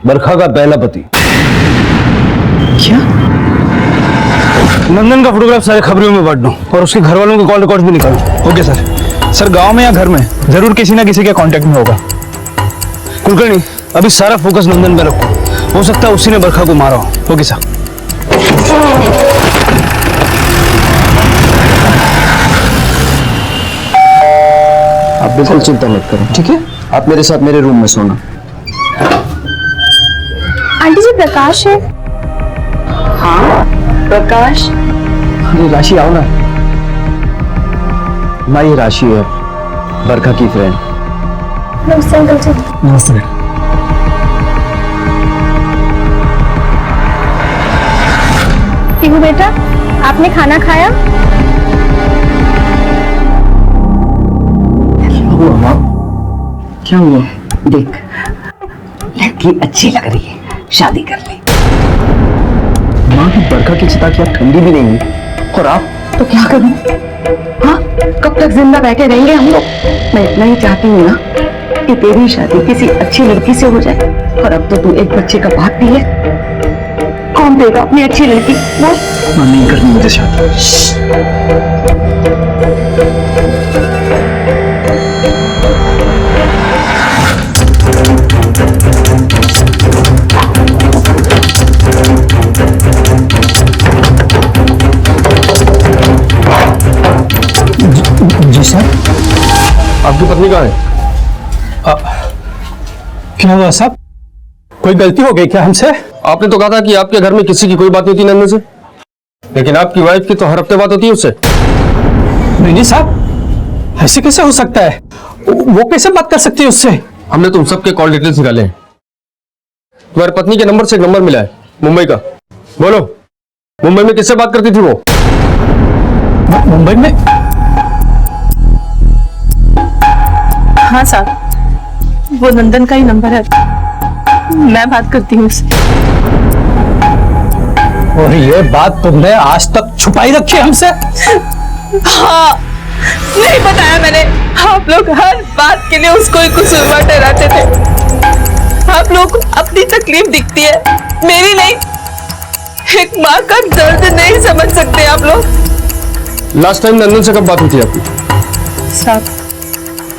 बरखा का पहला पति। क्या? नंदन का फोटोग्राफ सारे खबरों में बांट दो और उसके घर वालों के कॉल रिकॉर्ड भी निकालो। Okay sir. सर, गांव में या घर में जरूर किसी ना किसी के कांटेक्ट में होगा। कुलकर्णी, अभी सारा फोकस नंदन पे रखो, हो सकता है उसी ने बरखा को मारा हो। Okay sir. आप बिल्कुल चिंता मत करो, ठीक है? आप मेरे साथ मेरे रूम में सोना। आंटी जी, प्रकाश है? हाँ प्रकाश, अरे राशि आओ ना। माँ, ये राशि है, बरखा की फ्रेंड। नमस्ते अंकल जी। नमस्ते बेटा। पीहू बेटा, आपने खाना खाया? क्या हुआ? देख लड़की अच्छी लग रही है, शादी कर ले। माँ की बरखा की चिता की ठंडी भी नहीं है और आप? तो क्या करूं? हाँ, कब तक जिंदा रह के रहेंगे हम लोग? मैं इतना ही चाहती हूँ ना कि तेरी शादी किसी अच्छी लड़की से हो जाए। और अब तो तू एक बच्चे का बाप भी है, कौन देगा अपनी अच्छी लड़की? बोल। माँ, नहीं करनी मुझे शादी। आपकी पत्नी कहाँ है? क्या हुआ साहब, कोई गलती हो गई क्या हमसे? आपने तो कहा था कि आपके घर में किसी की कोई बात नहीं होती नंदन से, लेकिन आपकी वाइफ की तो हर हफ्ते बात होती है उससे। नहीं साहब, ऐसे कैसे हो सकता है? वो कैसे बात कर सकती है उससे? हमने तुम सबके कॉल डिटेल्स निकाले हैं। तुम्हारी पत्नी के नंबर से एक नंबर मिला है मुंबई का। बोलो, मुंबई में किससे बात करती थी वो? मुंबई में? हाँ साहब, वो नंदन का ही नंबर है, मैं बात करती हूँ उससे। और ये बात तुमने आज तक छुपाई रखी है हमसे? हाँ, नहीं बताया मैंने। आप लोग हर बात के लिए उसको ही कसूरवार ठहराते थे। आप लोग अपनी तकलीफ दिखती है, मेरी नहीं। एक माँ का दर्द नहीं समझ सकते आप लोग। लास्ट टाइम नंदन से कब बात हुई थी आपकी? साहब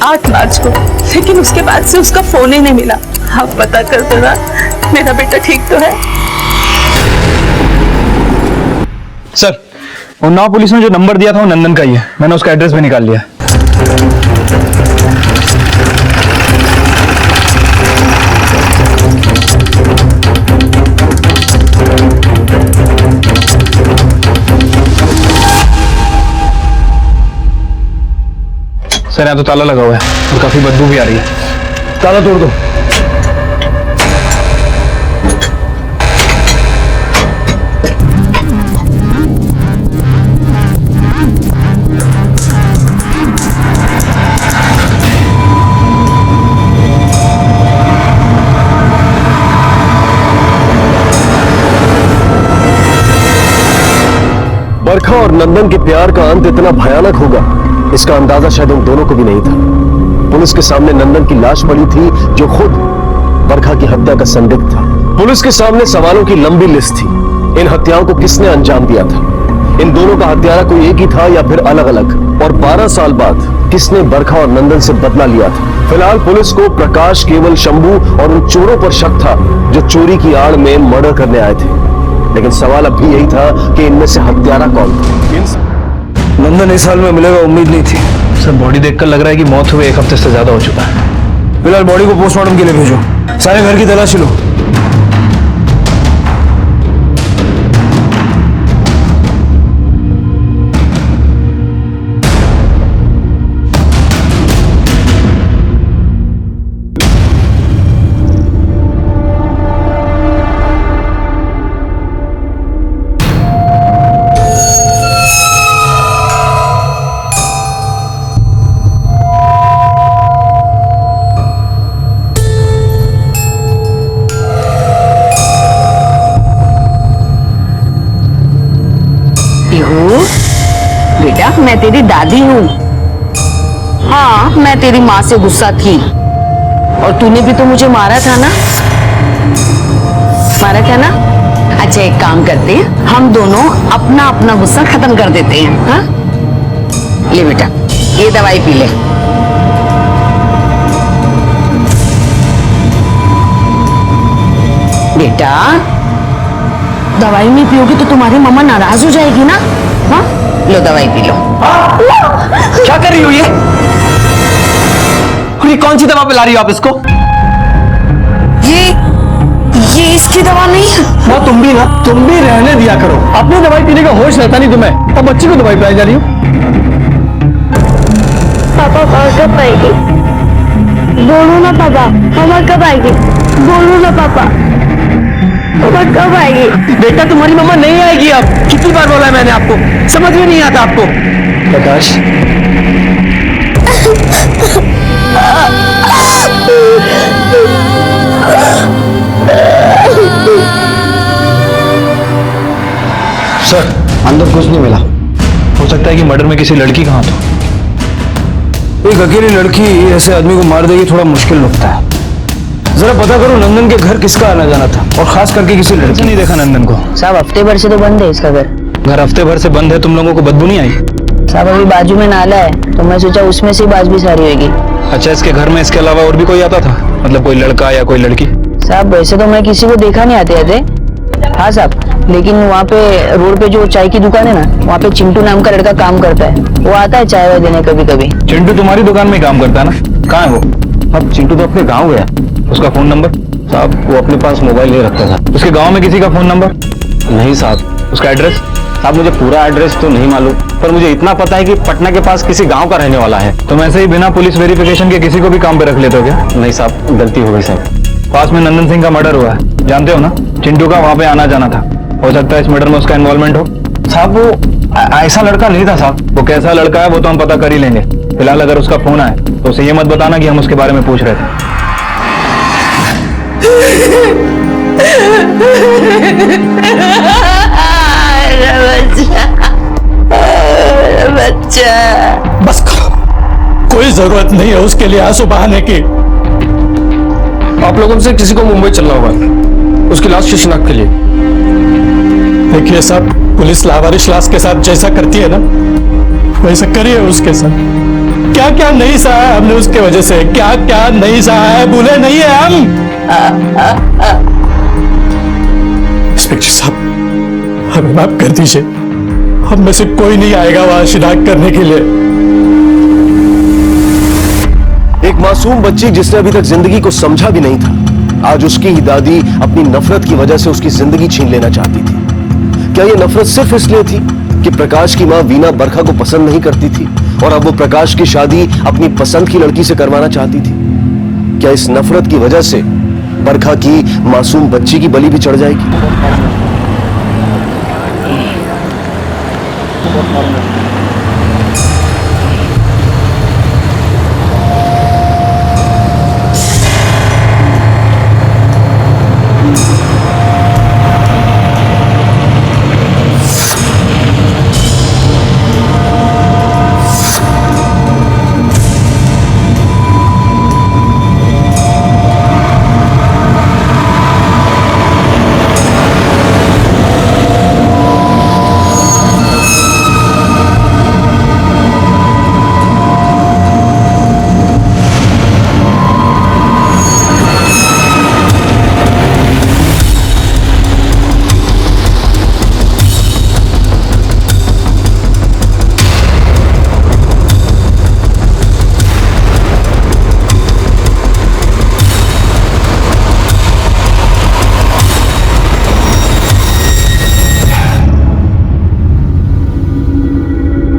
8 मार्च को, लेकिन उसके बाद से उसका फोन ही नहीं मिला। आप पता कर देना, मेरा बेटा ठीक तो है? सर, उन्नाव पुलिस ने जो नंबर दिया था वो नंदन का ही है। मैंने उसका एड्रेस भी निकाल लिया। सर, यहाँ तो ताला लगा हुआ है और काफी बदबू भी आ रही है। ताला तोड़ दो। बरखा और नंदन के प्यार का अंत इतना भयानक होगा, इसका अंदाजा शायद उन दोनों को भी नहीं था। पुलिस के सामने नंदन की लाश पड़ी थी, जो खुद बरखा की हत्या का संदिग्ध था। पुलिस के सामने सवालों की लंबी लिस्ट थी। इन हत्याओं को किसने अंजाम दिया था? इन दोनों का हत्यारा कोई एक ही था या फिर अलग अलग? और 12 साल बाद किसने बरखा और नंदन से बदला लिया था? फिलहाल पुलिस को प्रकाश, केवल, शंभू और उन चोरों पर शक था जो चोरी की आड़ में मर्डर करने आए थे। लेकिन सवाल अब भी यही था कि इनमें से हत्यारा कौन था? नंदन इस हाल में मिलेगा उम्मीद नहीं थी। सर, बॉडी देखकर लग रहा है कि मौत हुए 1 हफ्ते से ज्यादा हो चुका है। फिलहाल बॉडी को पोस्टमार्टम के लिए भेजो। सारे घर की तलाशी लो। बेटा, मैं तेरी दादी हूँ। हाँ, मैं तेरी माँ से गुस्सा थी और तूने भी तो मुझे मारा था ना? मारा था ना? अच्छा, एक काम करते हैं, हम दोनों अपना अपना गुस्सा खत्म कर देते हैं। हाँ, ले बेटा, ये दवाई पी ले। बेटा, दवाई नहीं पियोगी तो तुम्हारी मम्मा नाराज हो जाएगी ना? हाँ, लो दवाई पी लो। क्या कर रही हो ये? और ये कौन सी दवा पिला रही हो आप इसको? ये इसकी दवा नहीं है। ना तुम भी रहने दिया करो। अपनी दवाई पीने का होश रहता नहीं तुम्हें, अब बच्ची को दवाई पिलाई जा रही हो। पापा कब आएगी? बोलो ना पापा, मम्मा कब आएगी? बोलो ना पापा, मम्मा कब आएगी? बेटा, तुम्हारी मम्मा नहीं आएगी अब। कितनी बार बोला है मैंने आपको, समझ में नहीं आता आपको? प्रकाश, सर, अंदर कुछ नहीं मिला। हो सकता है कि मर्डर में किसी लड़की का हाथ हो। एक अकेली लड़की ऐसे आदमी को मार देगी, थोड़ा मुश्किल लगता है। जरा पता करो नंदन के घर किसका आना जाना था, और खास करके किसी लड़की। नहीं देखा नंदन को साहब, हफ्ते भर से तो बंद है इसका घर। घर हफ्ते भर से बंद है, तुम लोगों को बदबू नहीं आई? साहब, अभी बाजू में नाला है तो मैं सोचा उसमें से बाज भी सारी होगी। अच्छा, इसके घर में इसके अलावा और भी कोई आता था? मतलब कोई लड़का या कोई लड़की? साहब, वैसे तो मैं किसी को देखा नहीं आते थे। हाँ साहब, लेकिन वहाँ पे रोड पे जो चाय की दुकान है ना, वहाँ पे चिंटू नाम का लड़का काम करता है। वो आता है चाय वाय देने कभी कभी। चिंटू तुम्हारी दुकान में काम करता है ना? कहाँ है वो? अब चिंटू तो अपने गांव गया। उसका फोन नंबर? साहब वो अपने पास मोबाइल नहीं रखता था। उसके गांव में किसी का फोन नंबर? नहीं साहब। उसका एड्रेस? साहब मुझे पूरा एड्रेस तो नहीं मालूम, पर मुझे इतना पता है कि पटना के पास किसी गांव का रहने वाला है। तुम ऐसे ही बिना पुलिस वेरिफिकेशन के किसी को भी काम पे रख लेते हो क्या? नहीं साहब, गलती हो गई साहब। पास में नंदन सिंह का मर्डर हुआ है, जानते हो ना? चिंटू का वहाँ पे आना जाना था। हो सकता है इस मर्डर में उसका इन्वॉल्वमेंट हो। साहब वो ऐसा लड़का नहीं था साहब। वो कैसा लड़का है वो तो हम पता कर ही लेंगे। फिलहाल अगर उसका फोन आए तो उसे ये मत बताना कि हम उसके बारे में पूछ रहे थे। बस करो, कोई जरूरत नहीं है उसके लिए आंसू बहाने की। आप लोगों में से किसी को मुंबई चलना होगा उसकी लाश की शिनाख्त के लिए। देखिए साहब, पुलिस लावारिश लाश के साथ जैसा करती है ना, वैसा करिए उसके साथ। क्या क्या नहीं सहा है हमने उसके वजह से, क्या क्या नहीं सहा है, भूले नहीं है हम। इंस्पेक्टर साहब, हमें माफ कर दीजिए, हम में से कोई नहीं आएगा वहां शिनाख्त करने के लिए। एक मासूम बच्ची जिसने अभी तक जिंदगी को समझा भी नहीं था, आज उसकी ही दादी अपनी नफरत की वजह से उसकी जिंदगी छीन लेना चाहती थी। क्या यह नफरत सिर्फ इसलिए थी कि प्रकाश की मां वीना बरखा को पसंद नहीं करती थी और अब वो प्रकाश की शादी अपनी पसंद की लड़की से करवाना चाहती थी? क्या इस नफरत की वजह से बरखा की मासूम बच्ची की बलि भी चढ़ जाएगी?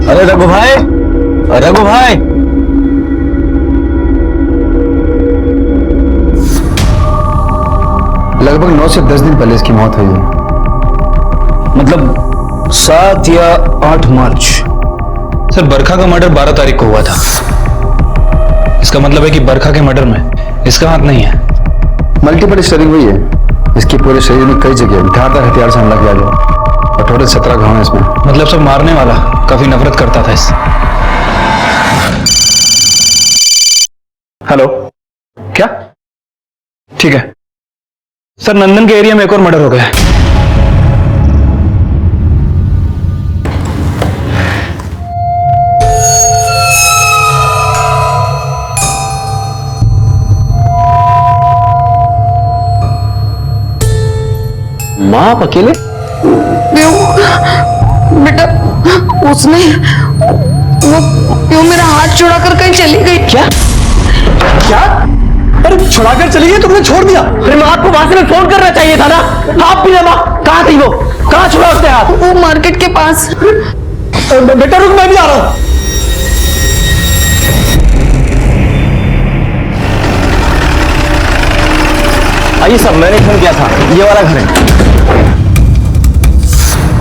अरे रघु भाई, रघु भाई, लगभग 9 से 10 दिन पहले इसकी मौत हुई है। मतलब 7 या 8 मार्च। सर, बरखा का मर्डर 12 तारीख को हुआ था। इसका मतलब है कि बरखा के मर्डर में इसका हाथ नहीं है। मल्टीपल स्टरिंग हुई है। इसके पूरे शरीर में कई जगह धारदार हथियार से हमला किया गया और टोटल 17 घाव हैं इसमें। मतलब सब मारने वाला काफी नफरत करता था इससे। हेलो, क्या? ठीक है सर, नंदन के एरिया में एक और मर्डर हो गया है। माँ आप अकेले? बेटा, उसने वो मेरा हाथ छुड़ा कर कहीं चली गई। क्या? क्या? अरे छुड़ाकर चली गई, तुमने छोड़ दिया? अरे माँ, आपको वहां से फोन करना चाहिए था ना। आप भी ना माँ, कहाँ थी वो? कहाँ छुड़ा उसने हाथ? वो मार्केट के पास। बेटा रुक, मैं भी आ रहा हूं। आइए सब, मैंने फोन किया था, ये वाला घर है।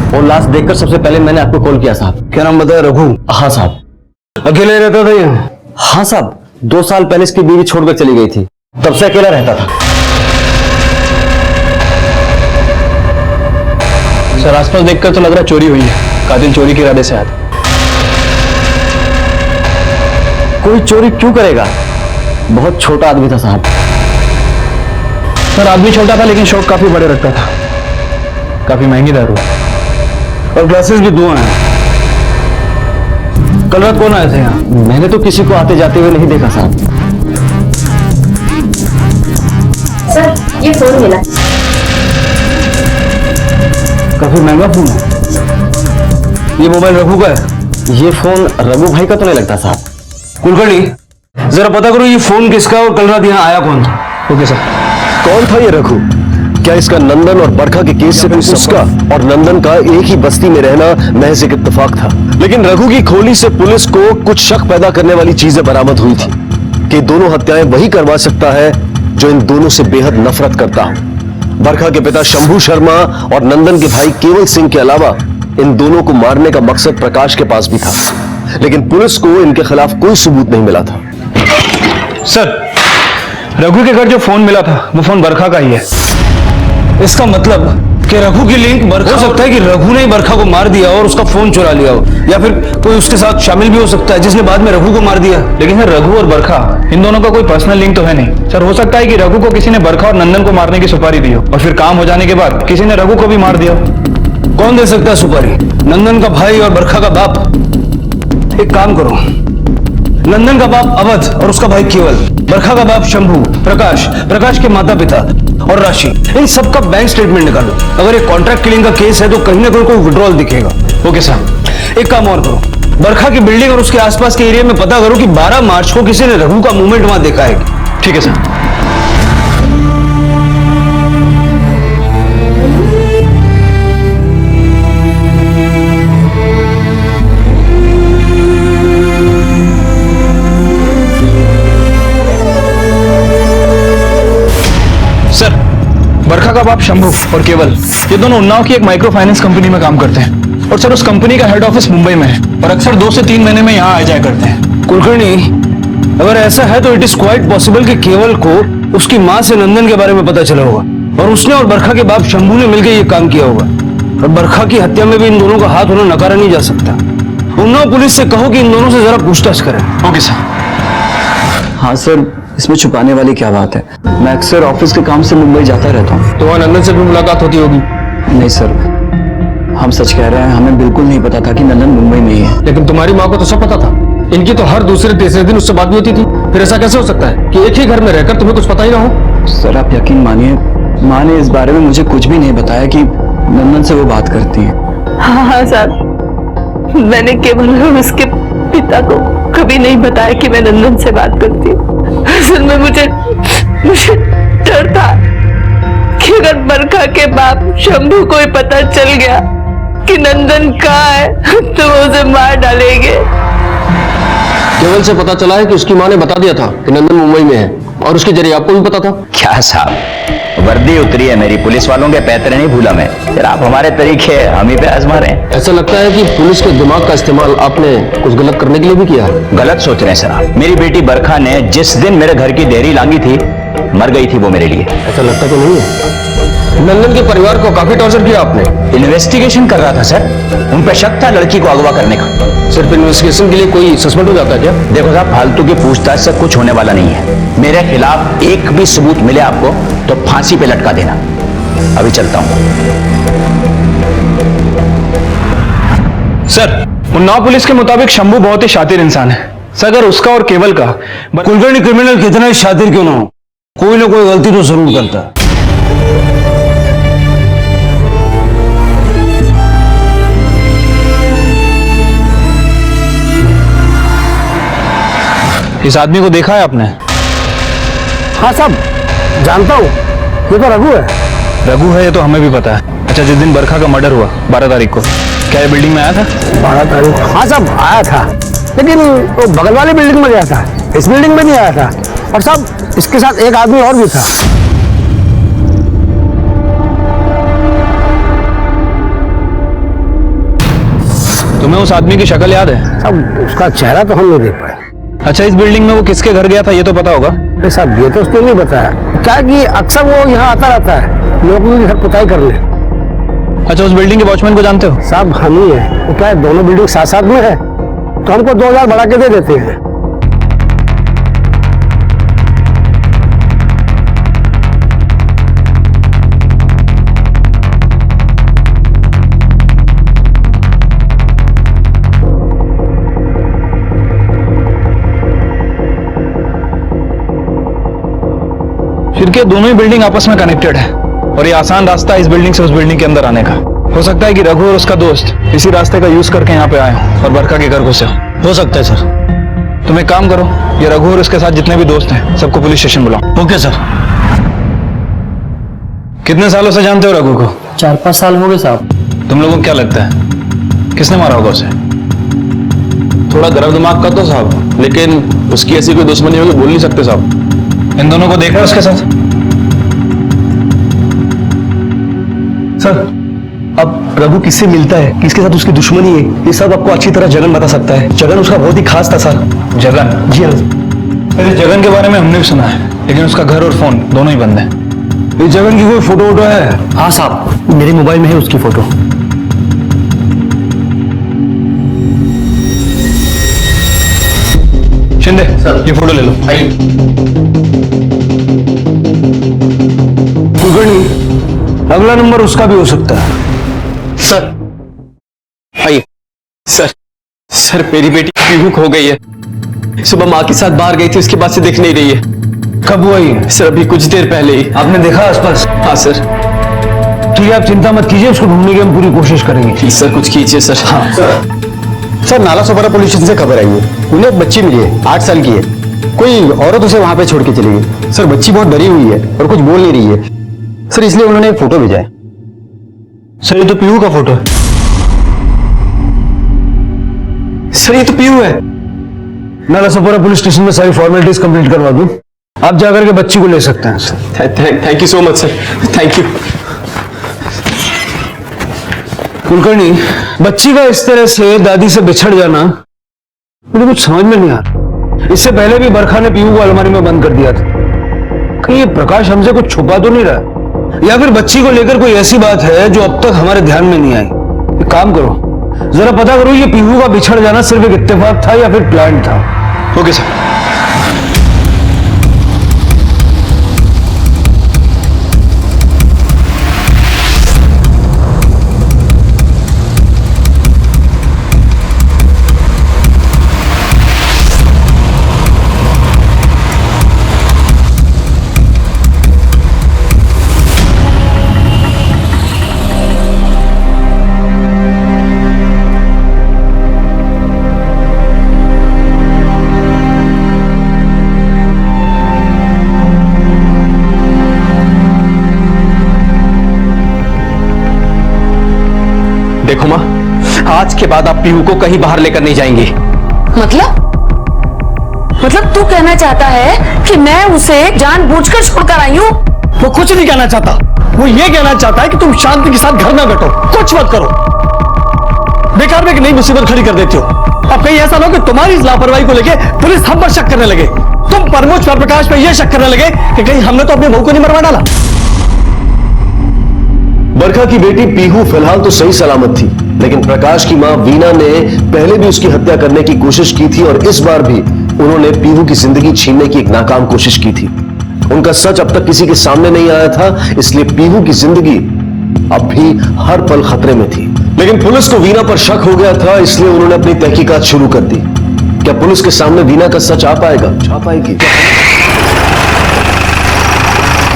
और लाश देखकर सबसे पहले मैंने आपको कॉल किया साहब। क्या नाम बताया? रघु। हाँ साहब। अकेले रहता था ये? हाँ साहब, 2 साल पहले इसकी बीवी छोड़कर चली गई थी, तब से अकेला रहता था। सर, आसपास देखकर तो लग रहा है चोरी हुई है। कातिल चोरी के इरादे से आया था। कोई चोरी क्यों करेगा? बहुत छोटा आदमी था साहब। सर, आदमी छोटा था लेकिन शौक काफी बड़े रखता था। काफी महंगी दारू और ग्लासेस भी 2 हैं। कल रात कौन आए थे यहाँ? मैंने तो किसी को आते जाते हुए नहीं देखा साहब। सर, ये फोन मिला। काफी महंगा फोन है। ये मोबाइल रघु का है। ये फोन रघु भाई का तो नहीं लगता साहब। कुलकर्णी जरा पता करो ये फोन किसका और कल रात यहाँ आया कौन था। Okay sir. कौन था ये रघु? क्या इसका नंदन और बरखा के केस से कुछ उसका और नंदन का एक ही बस्ती में रहना महज एक इत्तेफाक था? लेकिन रघु की खोली से पुलिस को कुछ शक पैदा करने वाली चीजें बरामद हुई थी कि दोनों हत्याएं वही करवा सकता है जो इन दोनों से बेहद नफरत करता हो। बरखा के पिता शंभू शर्मा और नंदन के भाई केवल सिंह के अलावा इन दोनों को मारने का मकसद प्रकाश के पास भी था, लेकिन पुलिस को इनके खिलाफ कोई सबूत नहीं मिला था। सर, रघु के घर जो फोन मिला था वो फोन बरखा का ही है। इसका मतलब कि रघु की लिंक बरखा हो सकता है कि रघु ने ही बरखा को मार दिया और उसका फोन चुरा लिया हो, या फिर कोई उसके साथ शामिल भी हो सकता है जिसने बाद में रघु को मार दिया। लेकिन सर रघु और बरखा इन दोनों का कोई पर्सनल लिंक तो है नहीं। सर हो सकता है कि रघु को किसी ने बरखा और नंदन को मारने की सुपारी दी हो और फिर काम हो जाने के बाद किसी ने रघु को भी मार दिया। कौन दे सकता है सुपारी? नंदन का भाई और बरखा का बाप। एक काम करो, नंदन का बाप अवध और उसका भाई केवल, बरखा का बाप शंभू, प्रकाश के माता पिता और राशि, इन सबका बैंक स्टेटमेंट निकालो। अगर ये कॉन्ट्रैक्ट किलिंग का केस है तो कहीं ना कहीं कोई विड्रॉल दिखेगा। Okay sir. एक काम और करो, बरखा की बिल्डिंग और उसके आसपास के एरिया में पता करो कि 12 मार्च को किसी ने रघु का मूवमेंट वहां देखा है। ठीक है सर। बरखा का बाप शंभू और केवल ये दोनों उन्नाव की एक माइक्रो फाइनेंस कंपनी में काम करते हैं और सर उस कंपनी का हेड ऑफिस मुंबई में है और अक्सर 2 से 3 महीने में यहाँ आ जाया करते हैं। कुलकर्णी, अगर ऐसा है तो इट इज क्वाइट पॉसिबल कि केवल को उसकी माँ से नंदन के बारे में पता चला होगा और उसने और बरखा के बाप शंभू ने मिलकर ये काम किया होगा। और बरखा की हत्या में भी इन दोनों का हाथ होना नकारा नहीं जा सकता। उन्नाव पुलिस से कहो कि इन दोनों से जरा पूछताछ करें। Okay sir. हाँ सर, इसमें छुपाने वाली क्या बात है? मैं अक्सर ऑफिस के काम से मुंबई जाता रहता हूँ। तो वहाँ नंदन से भी मुलाकात होती होगी? नहीं सर, हम सच कह रहे हैं, हमें बिल्कुल नहीं पता था कि नंदन मुंबई में ही है। लेकिन तुम्हारी माँ को तो सब पता था। इनकी तो हर दूसरे तीसरे दिन उससे बात भी होती थी। फिर ऐसा कैसे हो सकता है कि एक ही घर में रहकर तुम्हें कुछ पता ही ना हो? सर आप यकीन मानिए, माँ ने इस बारे में मुझे कुछ भी नहीं बताया कि नंदन से वो बात करती है। हाँ साहब, मैंने केवल उसके पिता को कभी नहीं बताया कि मैं नंदन से बात करती हूँ। असल में मुझे डर था कि अगर बरखा के बाप शंभू को ही पता चल गया कि नंदन कहाँ है तो वो उसे मार डालेंगे। केवल से पता चला है कि उसकी माँ ने बता दिया था कि नंदन मुंबई में है और उसके जरिए आपको भी पता था। क्या साहब, वर्दी उतरी है मेरी, पुलिस वालों के पैतरे नहीं भूला मैं। फिर आप हमारे तरीके हम ही पे आजमा रहे हैं। ऐसा लगता है कि पुलिस के दिमाग का इस्तेमाल आपने कुछ गलत करने के लिए भी किया है। गलत सोच रहे हैं सर आप। मेरी बेटी बरखा ने जिस दिन मेरे घर की देहरी लांगी थी, मर गई थी वो मेरे लिए। ऐसा लगता तो नहीं है। नंदन के परिवार को काफी टॉर्चर किया आपने। इन्वेस्टिगेशन कर रहा था सर, उन पे शक था लड़की को अगवा करने का। सिर्फ इन्वेस्टिगेशन के लिए कोई सस्पेंड हो जाता है क्या? देखो साहब, फालतू की पूछताछ से कुछ होने वाला नहीं है। मेरे खिलाफ एक भी सबूत मिले आपको तो फांसी पे लटका देना। अभी चलता हूं। सर, उन्नाव पुलिस के मुताबिक शंभू बहुत ही शातिर इंसान है। सर अगर उसका और केवल का कुलकर्णी क्रिमिनल कितना ही शातिर क्यों ना हो, कोई ना कोई गलती तो जरूर करता है। इस आदमी को देखा है आपने? हाँ साहब, जानता हूँ, ये तो रघु है। रघु है ये तो हमें भी पता है। अच्छा, जिस दिन बरखा का मर्डर हुआ 12 तारीख को, क्या ये बिल्डिंग में आया था? 12 तारीख? हाँ साहब आया था, लेकिन वो बगल वाली बिल्डिंग में गया था, इस बिल्डिंग में नहीं आया था। और साहब इसके साथ एक आदमी और भी था। तुम्हें उस आदमी की शक्ल याद है? साहब उसका चेहरा तो हम नहीं देख पाए। अच्छा, इस बिल्डिंग में वो किसके घर गया था ये तो पता होगा? अरे साहब ये तो उसने नहीं बताया। क्या कि अक्सर वो यहाँ आता रहता है लोगों की घर पुताई करने। अच्छा, उस बिल्डिंग के वॉचमैन को जानते हो? साहब हम ही है। वो क्या है, दोनों बिल्डिंग साथ साथ में है तो हमको 2000 बढ़ा के दे देते हैं। फिर के दोनों ही बिल्डिंग आपस में कनेक्टेड है और ये आसान रास्ता इस बिल्डिंग से उस बिल्डिंग के अंदर आने का। हो सकता है कि रघु और उसका दोस्त इसी रास्ते का यूज करके यहाँ पे आए हों और बरखा के घर घुसे हों। हो सकता है सर। तुम एक काम करो, ये रघु और उसके साथ जितने भी दोस्त हैं सबको पुलिस स्टेशन बुलाओ। Okay sir. कितने सालों से जानते हो रघु को? 4-5 साल हो गए साहब। तुम लोगों को क्या लगता है किसने मारा होगा उसे? थोड़ा गर्म दिमाग का तो साहब, लेकिन उसकी ऐसी कोई दुश्मनी होगी बोल नहीं सकते साहब। इन दोनों को देखा है उसके साथ? सर अब रघु किससे मिलता है, किसके साथ उसकी दुश्मनी है, ये सब आपको अच्छी तरह जगन बता सकता है। जगन उसका बहुत ही खास था सर। जगन? जी हाँ। अरे जगन के बारे में हमने भी सुना है, लेकिन उसका घर और फोन दोनों ही बंद है। ये जगन की कोई फोटो वोटो है? हाँ साहब, मेरे मोबाइल में है उसकी फोटो। शिंदे ये फोटो ले लो। कुलकर्णी, अगला नंबर उसका भी हो सकता है। सर आइए। सर मेरी बेटी पीहू खो गई है। सुबह माँ के साथ बाहर गई थी, उसके बाद से दिख नहीं रही है। कब हुआ ये? सर अभी कुछ देर पहले ही। आपने देखा आसपास? हाँ सर। ठीक है, आप चिंता मत कीजिए, उसको ढूंढने की हम पूरी कोशिश करेंगे। प्लीज सर कुछ कीजिए सर। हाँ sir Nala Sopara police station से खबर आई है, उन्हें एक बच्ची मिली है, 8 साल की है। कोई औरत उसे वहां पे छोड़ के चली गई। सर बच्ची बहुत डरी हुई है और कुछ बोल नहीं रही है सर, इसलिए उन्होंने एक फोटो भेजा है। सर ये तो पीहू का फोटो है। सर ये तो पीहू है। नाला सोपारा पुलिस स्टेशन में सारी फॉर्मेलिटीज कंप्लीट करवा दूं, आप जाकर के बच्ची को ले सकते हैं sir. Thank you so much sir, thank you. Kulkarni, बच्ची का इस तरह से दादी से बिछड़ जाना मुझे कुछ समझ में नहीं आ रहा। इससे पहले भी बरखा ने पीहू को अलमारी में बंद कर दिया था। कहीं ये प्रकाश हमसे कुछ छुपा तो नहीं रहा, या फिर बच्ची को लेकर कोई ऐसी बात है जो अब तक हमारे ध्यान में नहीं आई। एक काम करो, जरा पता करो ये पीहू का बिछड़ जाना सिर्फ एक इत्तेफाक था या फिर प्लान था। Okay sir. देखो माँ, आज के बाद आप पीहू को कहीं बाहर लेकर नहीं जाएंगी। मतलब तू कहना चाहता है कि मैं उसे जानबूझकर छोड़कर आई हूँ? वो कुछ नहीं कहना चाहता, वो ये कहना चाहता है कि तुम शांति के साथ घर में बैठो, कुछ मत करो, बेकार में एक नई मुसीबत खड़ी कर देती हो। अब कहीं ऐसा ना हो कि तुम्हारी इस लापरवाही को लेके पुलिस हम पर शक करने लगे, तुम प्रमोद और प्रकाश पे ये शक करने लगे कि कहीं हमने तो अपनी बहू को नहीं मरवा डाला। बरखा की बेटी पीहू फिलहाल तो सही सलामत थी, लेकिन प्रकाश की मां वीना ने पहले भी उसकी हत्या करने की कोशिश की थी और इस बार भी उन्होंने पीहू की जिंदगी छीनने की एक नाकाम कोशिश की थी। उनका सच अब तक किसी के सामने नहीं आया था, इसलिए पीहू की जिंदगी अब भी हर पल खतरे में थी। लेकिन पुलिस को वीना पर शक हो गया था, इसलिए उन्होंने अपनी तहकीकात शुरू कर दी। क्या पुलिस के सामने वीना का सच आ पाएगी?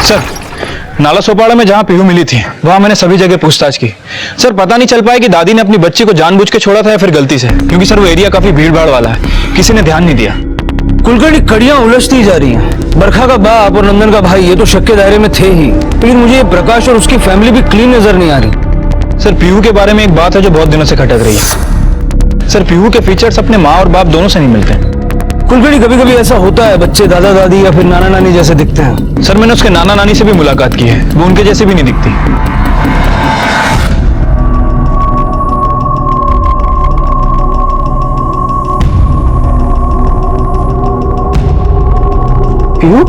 सर नाला सोपाड़ा में जहां पीहू मिली थी वहां मैंने सभी जगह पूछताछ की। सर पता नहीं चल पाया कि दादी ने अपनी बच्ची को जानबूझ के छोड़ा था या फिर गलती से, क्योंकि सर वो एरिया काफी भीड़ भाड़ वाला है, किसी ने ध्यान नहीं दिया। कुलकर्णी, कड़ियां उलझती जा रही हैं। बरखा का बाप और नंदन का भाई ये तो शक के दायरे में थे ही, लेकिन मुझे ये प्रकाश और उसकी फैमिली भी क्लीन नजर नहीं आ रही। सर पीहू के बारे में एक बात है जो बहुत दिनों से खटक रही है। सर पीहू के फीचर्स अपने माँ और बाप दोनों से नहीं मिलते। कुलकर्णी, कभी कभी ऐसा होता है, बच्चे दादा दादी या फिर नाना नानी जैसे दिखते हैं। सर मैंने उसके नाना नानी से भी मुलाकात की है, वो उनके जैसे भी नहीं दिखती। पीहू?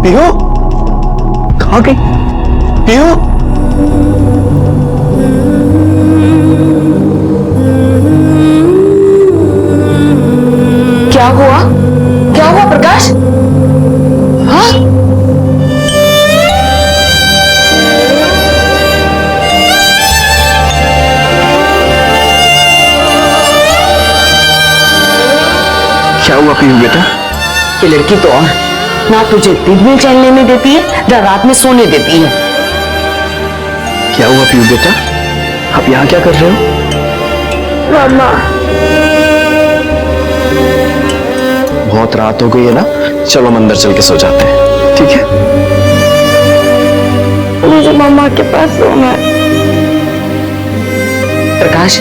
पीहू? कहाँ गई? पीहू? क्या हुआ प्रकाश? हाँ? क्या हुआ पीहू बेटा? ये लड़की तो और ना तुझे दिन में चलने में देती है ना रात में सोने देती है। क्या हुआ पीयू बेटा, आप यहाँ क्या कर रहे हो? मामा बहुत रात हो गई है ना, चलो हम अंदर चल के सो जाते हैं, ठीक है? मुझे मामा के पास सोना है। प्रकाश,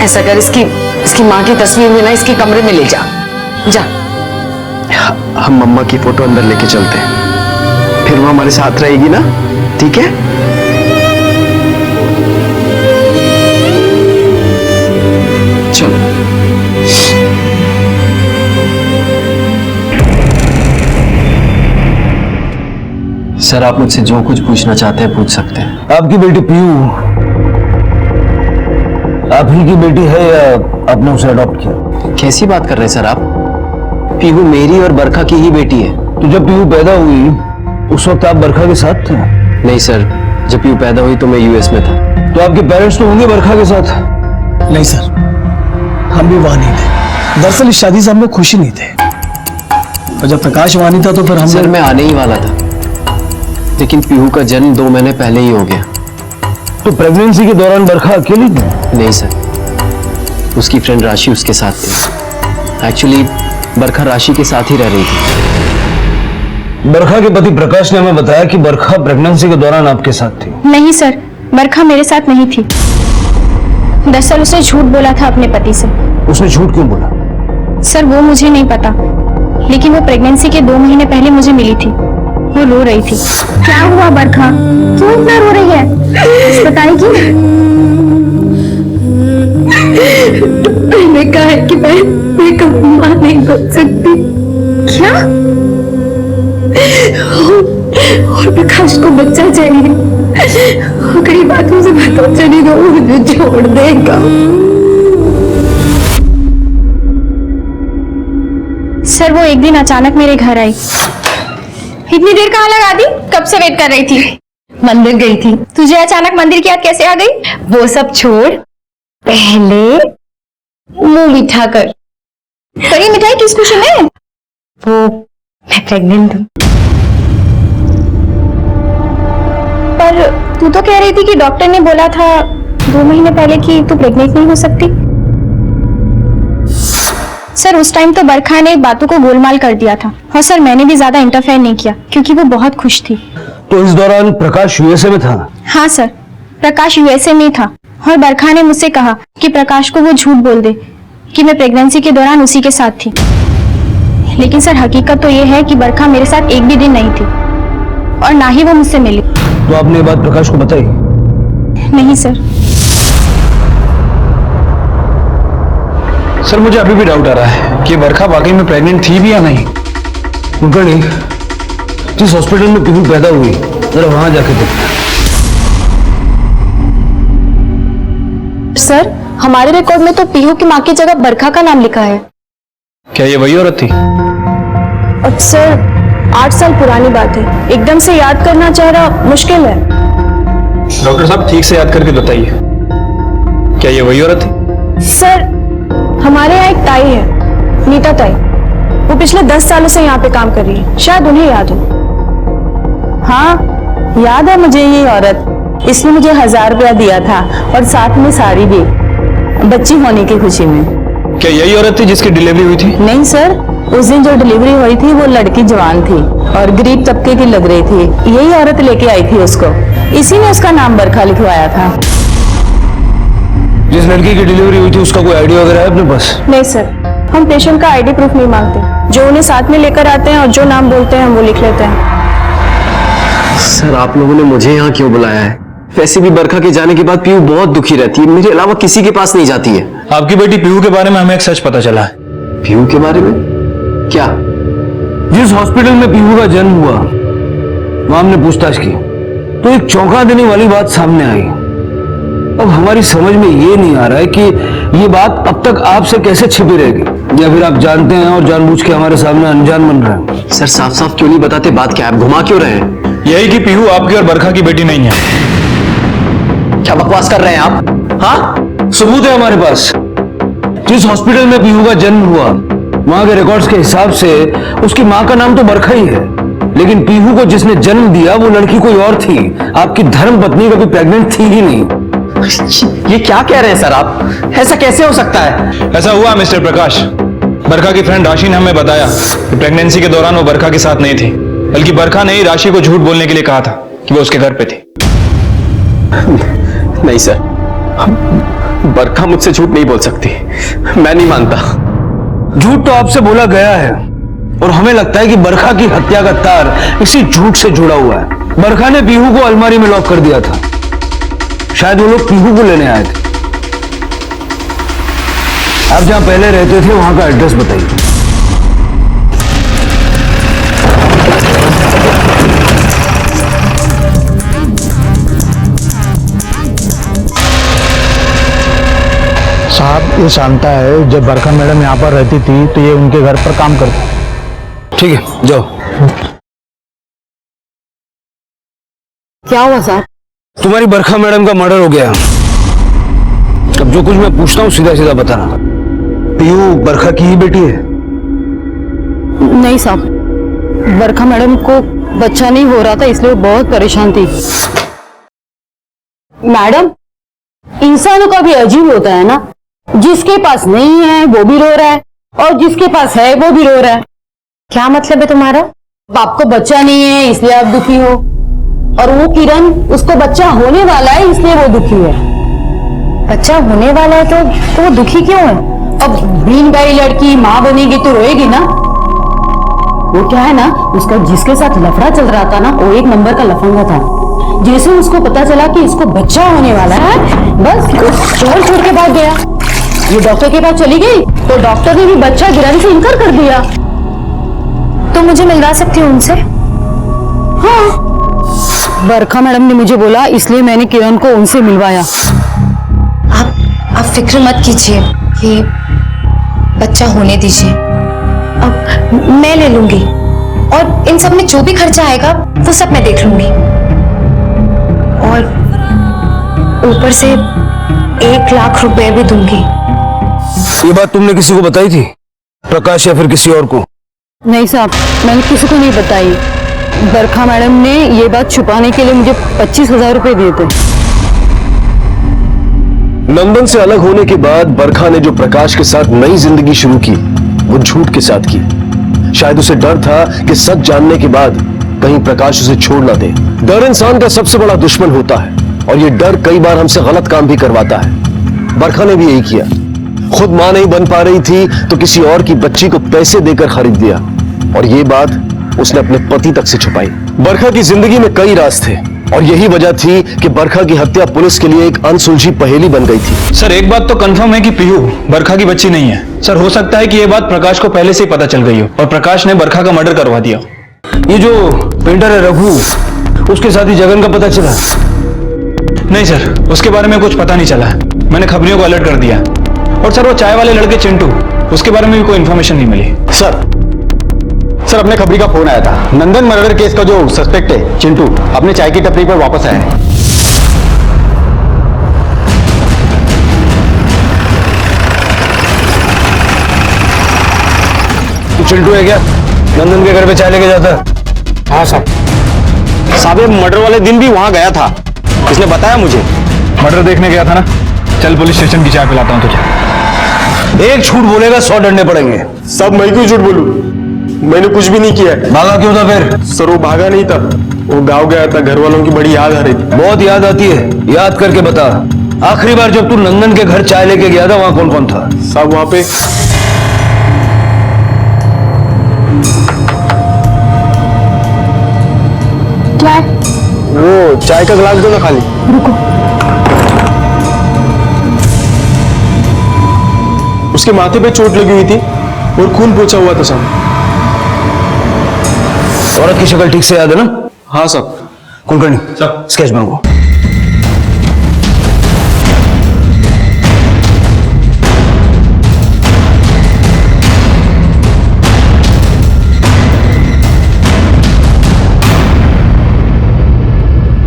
ऐसा कर, इसकी माँ की तस्वीर में ना इसके कमरे में ले जा। हम मम्मा की फोटो अंदर लेके चलते हैं, फिर वो हमारे साथ रहेगी ना, ठीक है? चलो। सर, आप मुझसे जो कुछ पूछना चाहते हैं पूछ सकते हैं। आपकी बेटी पीयू आप ही की बेटी है या आपने उसे अडॉप्ट किया? कैसी बात कर रहे हैं सर आप? पीहू मेरी और बरखा की ही बेटी है। तो जब पीयू पैदा हुई उस वक्त आप बरखा के साथ थे? नहीं सर, जब पीयू पैदा हुई तो मैं यूएस में था। तो आपके पेरेंट्स तो होंगे बरखा के साथ? नहीं सर, हम भी वहां नहीं थे। दरअसल इस शादी से हम लोग खुशी नहीं थे, और जब प्रकाश वहां नहीं था तो फिर हम सर मैं आने ही वाला था, लेकिन पीहू का जन्म 2 महीने पहले ही हो गया। तो प्रेगनेंसी के दौरान बरखा अकेली थी? नहीं सर, उसकी फ्रेंड राशि उसके साथ थी। एक्चुअली बरखा राशि के साथ ही रह रही थी। बरखा के पति प्रकाश ने हमें बताया कि बरखा प्रेगनेंसी के दौरान आपके साथ थी। नहीं सर, बरखा मेरे साथ नहीं थी। दरअसल उसने झूठ बोला था अपने पति से। उसने झूठ क्यों बोला? सर वो मुझे नहीं पता, लेकिन वो प्रेगनेंसी के 2 महीने पहले मुझे मिली थी। वो रो रही थी। क्या हुआ बरखा, क्यों इतना रो रही है? बताएगी? मैंने कहा है कि मैं कभी मां नहीं बन सकती। क्या? और प्रकाश को बच्चा चाहिए। कई बातों से बता चली तो वो मुझे छोड़ देगा। सर वो एक दिन अचानक मेरे घर आई। इतनी देर कहाँ लगा दी? कब से वेट कर रही थी? मंदिर गई थी। तुझे अचानक मंदिर की याद कैसे आ गई? वो सब छोड़, पहले मुंह मीठा कर। कड़ी मिठाई किस खुशी में? वो मैं प्रेग्नेंट हूँ। पर तू तो कह रही थी कि डॉक्टर ने बोला था 2 महीने पहले कि तू प्रेग्नेंट नहीं हो सकती। सर उस टाइम तो बरखा ने बातों को गोलमाल कर दिया था, और सर मैंने भी ज्यादा इंटरफेयर नहीं किया क्योंकि वो बहुत खुश थी। तो इस दौरान प्रकाश यूएसए में था? हाँ सर, प्रकाश यूएसए में था, और बरखा ने मुझसे कहा कि प्रकाश को वो झूठ बोल दे कि मैं प्रेगनेंसी के दौरान उसी के साथ थी। लेकिन सर हकीकत तो ये है कि बरखा मेरे साथ एक भी दिन नहीं थी, और ना ही वो मुझसे मिली। तो आपने ये बात प्रकाश को बताई? नहीं सर। सर मुझे अभी भी डाउट आ रहा है कि बरखा वाकई में प्रेग्नेंट थी भी या नहीं। कुलकर्णी, जिस हॉस्पिटल में पीहू पैदा हुई जरा वहां जाके देखना। सर हमारे रिकॉर्ड में तो पीहू की माँ की जगह बरखा का नाम लिखा है। क्या ये वही औरत थी? अब सर 8 साल पुरानी बात है, एकदम से याद करना चेहरा मुश्किल है। डॉक्टर साहब ठीक से याद करके बताइए, क्या ये वही औरत थी? सर हमारे यहाँ एक ताई है, नीता ताई। वो पिछले 10 सालों से यहाँ पे काम कर रही है, शायद उन्हें याद हो। हाँ याद है मुझे ये औरत। इसने मुझे 1000 रुपया दिया था और साथ में साड़ी भी, बच्ची होने की खुशी में। क्या यही औरत थी जिसकी डिलीवरी हुई थी? नहीं सर, उस दिन जो डिलीवरी हुई थी वो लड़की जवान थी और गरीब तबके की लग रही थी। यही औरत लेके आई थी उसको, इसी ने उसका नाम बरखा लिखवाया था। जिस लड़की की डिलीवरी हुई थी उसका कोई आईडी वगैरह है अपने पास? नहीं सर, हम पेशेंट का आईडी प्रूफ नहीं मांगते। जो उन्हें साथ में लेकर आते हैं और जो नाम बोलते हैं हम वो लिख लेते हैं। सर आप लोगों ने मुझे यहाँ क्यों बुलाया है? वैसे भी बरखा के जाने के बाद पीहू बहुत दुखी रहती है, मेरे अलावा किसी के पास नहीं जाती है। आपकी बेटी पीहू के बारे में हमें एक सच पता चला है। पीहू के बारे में? क्या? जिस हॉस्पिटल में पीहू का जन्म हुआ वहां हमने पूछताछ की तो एक चौंका देने वाली बात सामने आई। अब हमारी समझ में ये नहीं आ रहा है कि ये बात अब तक आपसे कैसे छिपी रहेगी, या फिर आप जानते हैं और जानबूझ के हमारे सामने अनजान बन रहे हैं। सर साफ साफ क्यों नहीं बताते? बात क्या है, आप घुमा क्यों रहे हैं? यही कि पीहू आपकी और बरखा की बेटी नहीं है। क्या बकवास कर रहे हैं आप? हाँ सबूत है हमारे पास। जिस हॉस्पिटल में पीहू का जन्म हुआ वहां के रिकॉर्ड्स के हिसाब से उसकी मां का नाम तो बरखा ही है। लेकिन पीहू को जिसने जन्म दिया वो लड़की कोई और थी। आपकी धर्म पत्नी कभी प्रेग्नेंट थी ही नहीं। ये क्या कह रहे हैं सर आप? ऐसा कैसे हो सकता है? ऐसा हुआ मिस्टर प्रकाश। बरखा की फ्रेंड राशि ने हमें बताया कि प्रेगनेंसी के दौरान वो बरखा के साथ नहीं थी, बल्कि बरखा ने ही राशि को झूठ बोलने के लिए कहा था कि वो उसके घर पे थी। नहीं सर, बरखा मुझसे झूठ नहीं बोल सकती। मैं नहीं मानता। झूठ तो आपसे बोला गया है और हमें लगता है कि बरखा की हत्या का तार इसी झूठ से जुड़ा हुआ है। बरखा ने पीहू को अलमारी में लॉक कर दिया था। शायद वो लोग पीहू को लेने आए थे। आप जहां पहले रहते थे वहां का एड्रेस बताइए। साहब ये शांता है, जब बरखा मैडम यहाँ पर रहती थी तो ये उनके घर पर काम करती। ठीक है, जाओ। क्या हुआ साहब? तुम्हारी बरखा मैडम का मर्डर हो गया। अब जो कुछ मैं पूछता हूँ सीधा सीधा बताना। पीहू बरखा की ही बेटी है? नहीं साहब, बरखा मैडम को बच्चा नहीं हो रहा था, इसलिए वो बहुत परेशान थी। मैडम, इंसानों का भी अजीब होता है ना, जिसके पास नहीं है वो भी रो रहा है और जिसके पास है वो भी रो रहा है। क्या मतलब है तुम्हारा? बाप को बच्चा नहीं है इसलिए आप दुखी हो, और वो किरण, उसको बच्चा होने वाला है इसलिए वो दुखी है। बच्चा होने वाला है तो वो दुखी क्यों है? अब बीन भाई लड़की माँ बनेगी तो रोएगी ना। वो क्या है ना, उसका जिसके साथ लफड़ा चल रहा था ना, वो एक नंबर का लफंगा था। जैसे उसको पता चला कि इसको बच्चा होने वाला है, बस छोड़ के भाग गया। ये डॉक्टर के पास चली गई तो डॉक्टर ने भी बच्चा गिराने से इनकार कर दिया। तो मुझे मिलवा सकती हूँ उनसे? हाँ, बरखा मैडम ने मुझे बोला, इसलिए मैंने किरण को उनसे मिलवाया। आप फिक्र मत कीजिए कि बच्चा होने दीजिए, अब मैं ले लूंगी और इन सब में जो भी खर्चा आएगा वो सब मैं देख लूंगी, और ऊपर से 1 लाख रुपए भी दूंगी। ये बात तुमने किसी को बताई थी, प्रकाश या फिर किसी और को? नहीं साहब, मैंने किसी को नहीं बताई। बरखा मैडम ने ये बात छुपाने के लिए मुझे 25,000 रुपए दिए थे। नंदन से अलग होने के बाद बरखा ने जो प्रकाश के साथ नई जिंदगी शुरू की वो झूठ के साथ की। शायद उसे डर था कि सच जानने के बाद कहीं प्रकाश उसे छोड़ ना दे। डर इंसान का सबसे बड़ा दुश्मन होता है और ये डर कई बार हमसे गलत काम भी करवाता है। बरखा ने भी यही किया। खुद मां नहीं बन पा रही थी तो किसी और की बच्ची को पैसे देकर खरीद दिया, और ये बात उसने अपने पति तक से छुपाई। बरखा की जिंदगी में कई राज थे और यही वजह थी कि बरखा की हत्या पुलिस के लिए एक अनसुलझी पहेली बन गई थी। सर एक बात तो कंफर्म है कि पीहू बरखा की बच्ची नहीं है। सर हो सकता है कि यह बात प्रकाश को पहले से ही पता चल गई हो और प्रकाश ने बरखा का मर्डर करवा दिया। ये जो पेंटर है रघु, उसके साथ ही जगन का पता चला? नहीं सर, उसके बारे में कुछ पता नहीं चला है। मैंने खबरियों को अलर्ट कर दिया। और सर वो चाय वाले लड़के चिंटू, उसके बारे में भी कोई इंफॉर्मेशन नहीं मिली। सर अपने खबरी का फोन आया था। नंदन मर्डर केस का जो सस्पेक्ट है चिंटू अपने चाय की टपरी पर वापस आया है। चिंटू है क्या? नंदन के घर पे चाय लेके जाता है? हाँ साहब, ये मर्डर वाले दिन भी वहां गया था, इसने बताया मुझे। मर्डर देखने गया था ना? चल पुलिस स्टेशन की चाय पिलाता हूँ तुझे। एक झूठ बोलेगा 100 डरने पड़ेंगे। सब मैं क्यों झूठ बोलूं? मैंने कुछ भी नहीं किया। भागा क्यों था फिर? सर वो भागा नहीं था, वो गांव गया था, घर वालों की बड़ी याद आ रही थी। बहुत याद आती है, याद करके बता। आखिरी बार जब तू नंदन के घर चाय लेके गया था वहां कौन कौन था? सब वहां पे क्या है? वो चाय का गिलास दो ना खाली। उसके माथे पे चोट लगी हुई थी और खून पोंछा हुआ था साहब। औरत की शक्ल ठीक से याद है ना? हाँ साहब। कुलकर्णी स्केच बनाओ।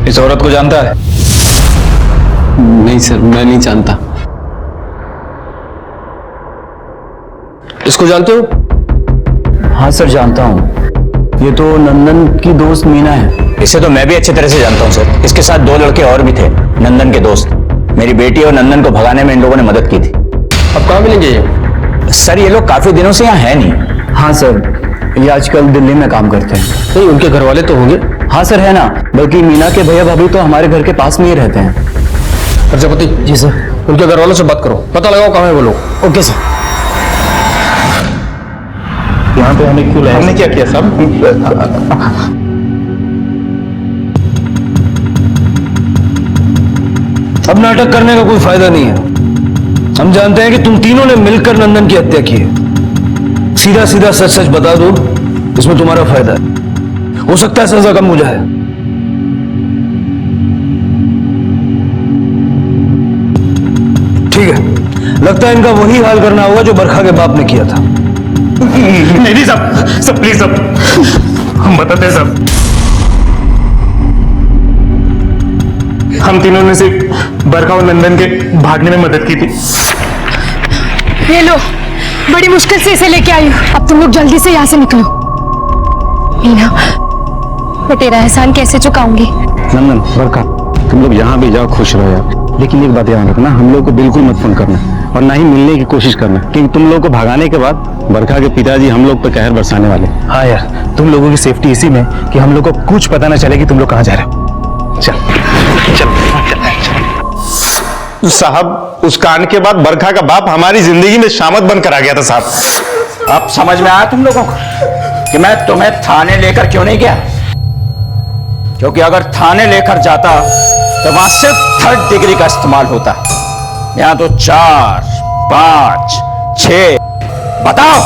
इस औरत को जानता है? नहीं सर, मैं नहीं जानता। इसको जानते हो? हाँ सर जानता हूँ। ये तो नंदन की दोस्त मीना है। इसे तो मैं भी अच्छी तरह से जानता हूँ सर। इसके साथ 2 लड़के और भी थे, नंदन के दोस्त। मेरी बेटी और नंदन को भगाने में इन लोगों ने मदद की थी। अब कहाँ मिलेंगे ये? सर ये लोग काफी दिनों से यहाँ है नहीं। हाँ सर, ये आजकल दिल्ली में काम करते हैं। नहीं, उनके घर वाले तो होंगे। हाँ सर, है ना। बल्कि मीना के भैया भाभी तो हमारे घर के पास में ही रहते हैं। प्रजापति जी सर। उनके घर वालों से बात करो, पता लगाओ कहाँ है वो लोग। Okay sir. यहाँ पे हमें क्यों लाया? हमने क्या किया साहब? अब नाटक करने का कोई फायदा नहीं है। हम जानते हैं कि तुम तीनों ने मिलकर नंदन की हत्या की है। सीधा सीधा सच सच बता दो, इसमें तुम्हारा फायदा है। हो सकता है सजा कम हो जाए। ठीक है, लगता है इनका वही हाल करना होगा जो बरखा के बाप ने किया था। नहीं सब प्लीज सब हम बताते हैं सब। हम तीनों ने सिर्फ बरखा और नंदन के भागने में मदद की थी। ये लो, बड़ी मुश्किल से इसे लेके आई हूँ। अब तुम लोग जल्दी से यहाँ से निकलो। मीना, मैं तेरा एहसान कैसे चुकाऊंगी? नंदन, बरखा, तुम लोग जहाँ भी जाओ खुश रहो यार। लेकिन एक बात ध्यान रखना, हम लोग को बिल्कुल मत फोन करना और ना ही मिलने की कोशिश करना, क्योंकि तुम लोग को भगाने के बाद बरखा के पिताजी हम लोग पर कहर बरसाने वाले। हाँ यार, तुम लोगों की सेफ्टी इसी में कि हम लोग को कुछ पता ना चले कि तुम लोग कहाँ जा रहे हो। चल साहब, उस कांड के बाद बरखा का बाप हमारी जिंदगी में शामत बनकर आ गया था साहब। अब समझ में आया तुम लोगों को कि मैं तुम्हें थाने लेकर क्यों नहीं गया? क्योंकि अगर थाने लेकर जाता तो वहां सिर्फ 3rd डिग्री का इस्तेमाल होता। यहां तो 4, 5, 6। बताओ,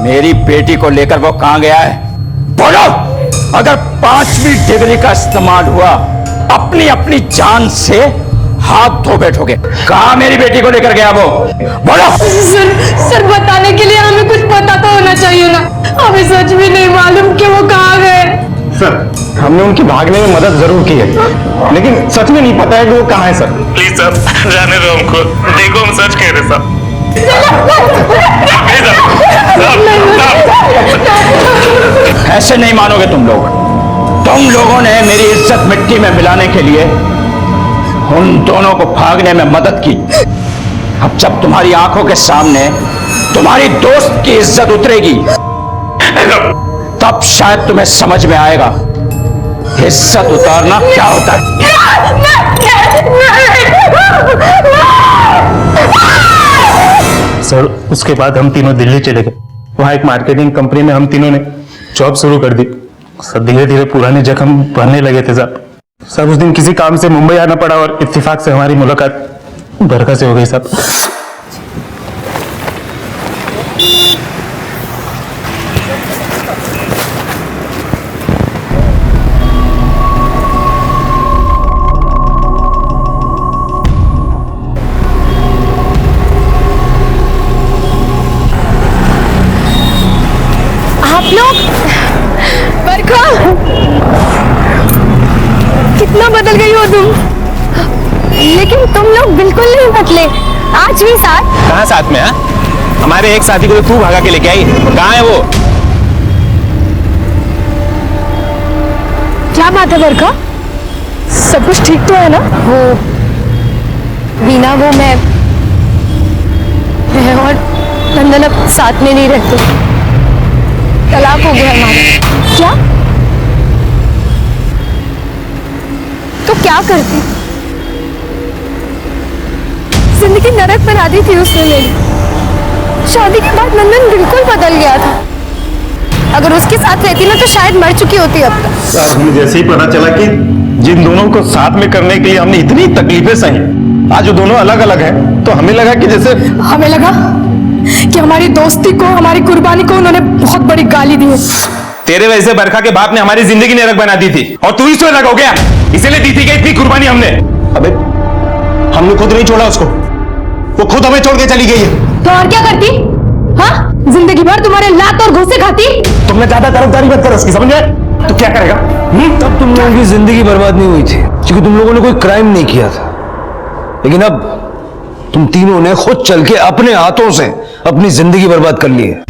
मेरी बेटी को लेकर वो कहां गया है? बोलो। अगर 5वीं डिग्री का इस्तेमाल हुआ, अपनी अपनी जान से हाथ धो बैठोगे। कहां मेरी बेटी को लेकर गया वो? बोलो। सर बताने के लिए हमें कुछ पता तो होना चाहिए ना। हमें सच भी नहीं मालूम कि वो कहाँ गए। सर, हमने उनकी भागने में मदद जरूर की है, लेकिन सच में नहीं पता है कि वो कहाँ है सर। प्लीज सर, जाने दो हमको। देखो हम सच कह रहे सर। ऐसे नहीं मानोगे तुम लोग। तुम लोगों ने मेरी इज्जत मिट्टी में मिलाने के लिए उन दोनों को भागने में मदद की। अब जब तुम्हारी आंखों के सामने तुम्हारी दोस्त की इज्जत उतरेगी, तब शायद तुम्हें समझ में आएगा इज्जत उतारना क्या होता है। सर, उसके बाद हम तीनों दिल्ली चले गए। वहाँ एक मार्केटिंग कंपनी में हम तीनों ने जॉब शुरू कर दी। सर, धीरे धीरे पुराने जख्म भरने लगे थे साहब। सर, उस दिन किसी काम से मुंबई आना पड़ा और इत्तेफाक से हमारी मुलाकात बरखा से हो गई साहब। आप लोग, बरखा, कितना बदल गई हो तुम। लेकिन तुम लोग बिल्कुल नहीं बदले, आज भी साथ। कहाँ साथ में? हमारे एक साथी को तो तू भगा के लेके आई, कहाँ है वो? क्या बात है बरखा, सब कुछ ठीक तो है ना? वो मीना, वो मैं और नंदन अब साथ में नहीं रहते। तलाक हो गया हमारा। क्या? तो क्या करती? जिंदगी नरक बना दी थी उसने मेरी। शादी के बाद नंदन बिल्कुल बदल गया था। अगर उसके साथ रहती ना तो शायद मर चुकी होती अब तक। आज हमें जैसे ही पता चला कि जिन दोनों को साथ में करने के लिए हमने इतनी तकलीफें सही, आज वो दोनों अलग अलग हैं, तो हमें लगा कि जैसे हमें लगा कि हमारी दोस्ती को, हमारी कुर्बानी को उन्होंने बहुत बड़ी गाली दी है। तेरे वजह से बरखा के बाप ने हमारी जिंदगी नरक बना दी थी और तू ही तो अलग हो गया। इसीलिए दी थी कि इतनी कुर्बानी हमने। अबे, हमने खुद नहीं छोड़ा उसको, वो खुद हमें छोड़ के चली गई है। तो और क्या करती? हाँ, जिंदगी भर तुम्हारे लात और घूंसे खाती। तुमने ज्यादा तरफदारी मत करो उसकी, समझ गए? तो क्या करेगा? तब तुम लोगों की जिंदगी बर्बाद नहीं हुई थी, क्योंकि तुम लोगों ने कोई क्राइम नहीं किया था। लेकिन अब तुम तीनों ने खुद चल के अपने हाथों से अपनी जिंदगी बर्बाद कर ली है।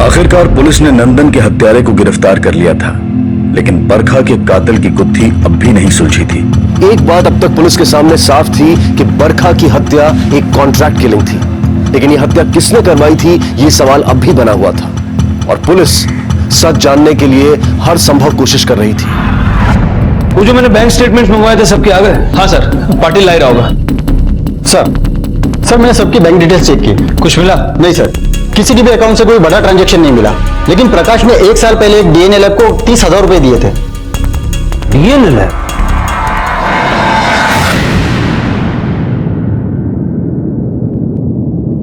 आखिरकार पुलिस ने नंदन के हत्यारे को गिरफ्तार कर लिया था, लेकिन बरखा के कातिल की गुत्थी अब भी नहीं सुलझी थी। एक बात अब तक पुलिस के सामने साफ थी कि बरखा की हत्या एक कॉन्ट्रैक्ट किलिंग थी, लेकिन यह हत्या किसने करवाई थी ये सवाल अब भी बना हुआ था और पुलिस सच जानने के लिए हर संभव कोशिश कर रही थी। वो जो मैंने बैंक स्टेटमेंट्स मंगवाए थे सबके आ गए? हाँ सर, पाटिल ला ही रहा होगा। सर मैंने सबकी बैंक डिटेल्स चेक की, कुछ मिला? नहीं सर, किसी के भी अकाउंट से कोई बड़ा ट्रांजैक्शन नहीं मिला, लेकिन प्रकाश ने 1 साल पहले एक डीएनए लैब को 30,000 रुपए दिए थे। DNA lab?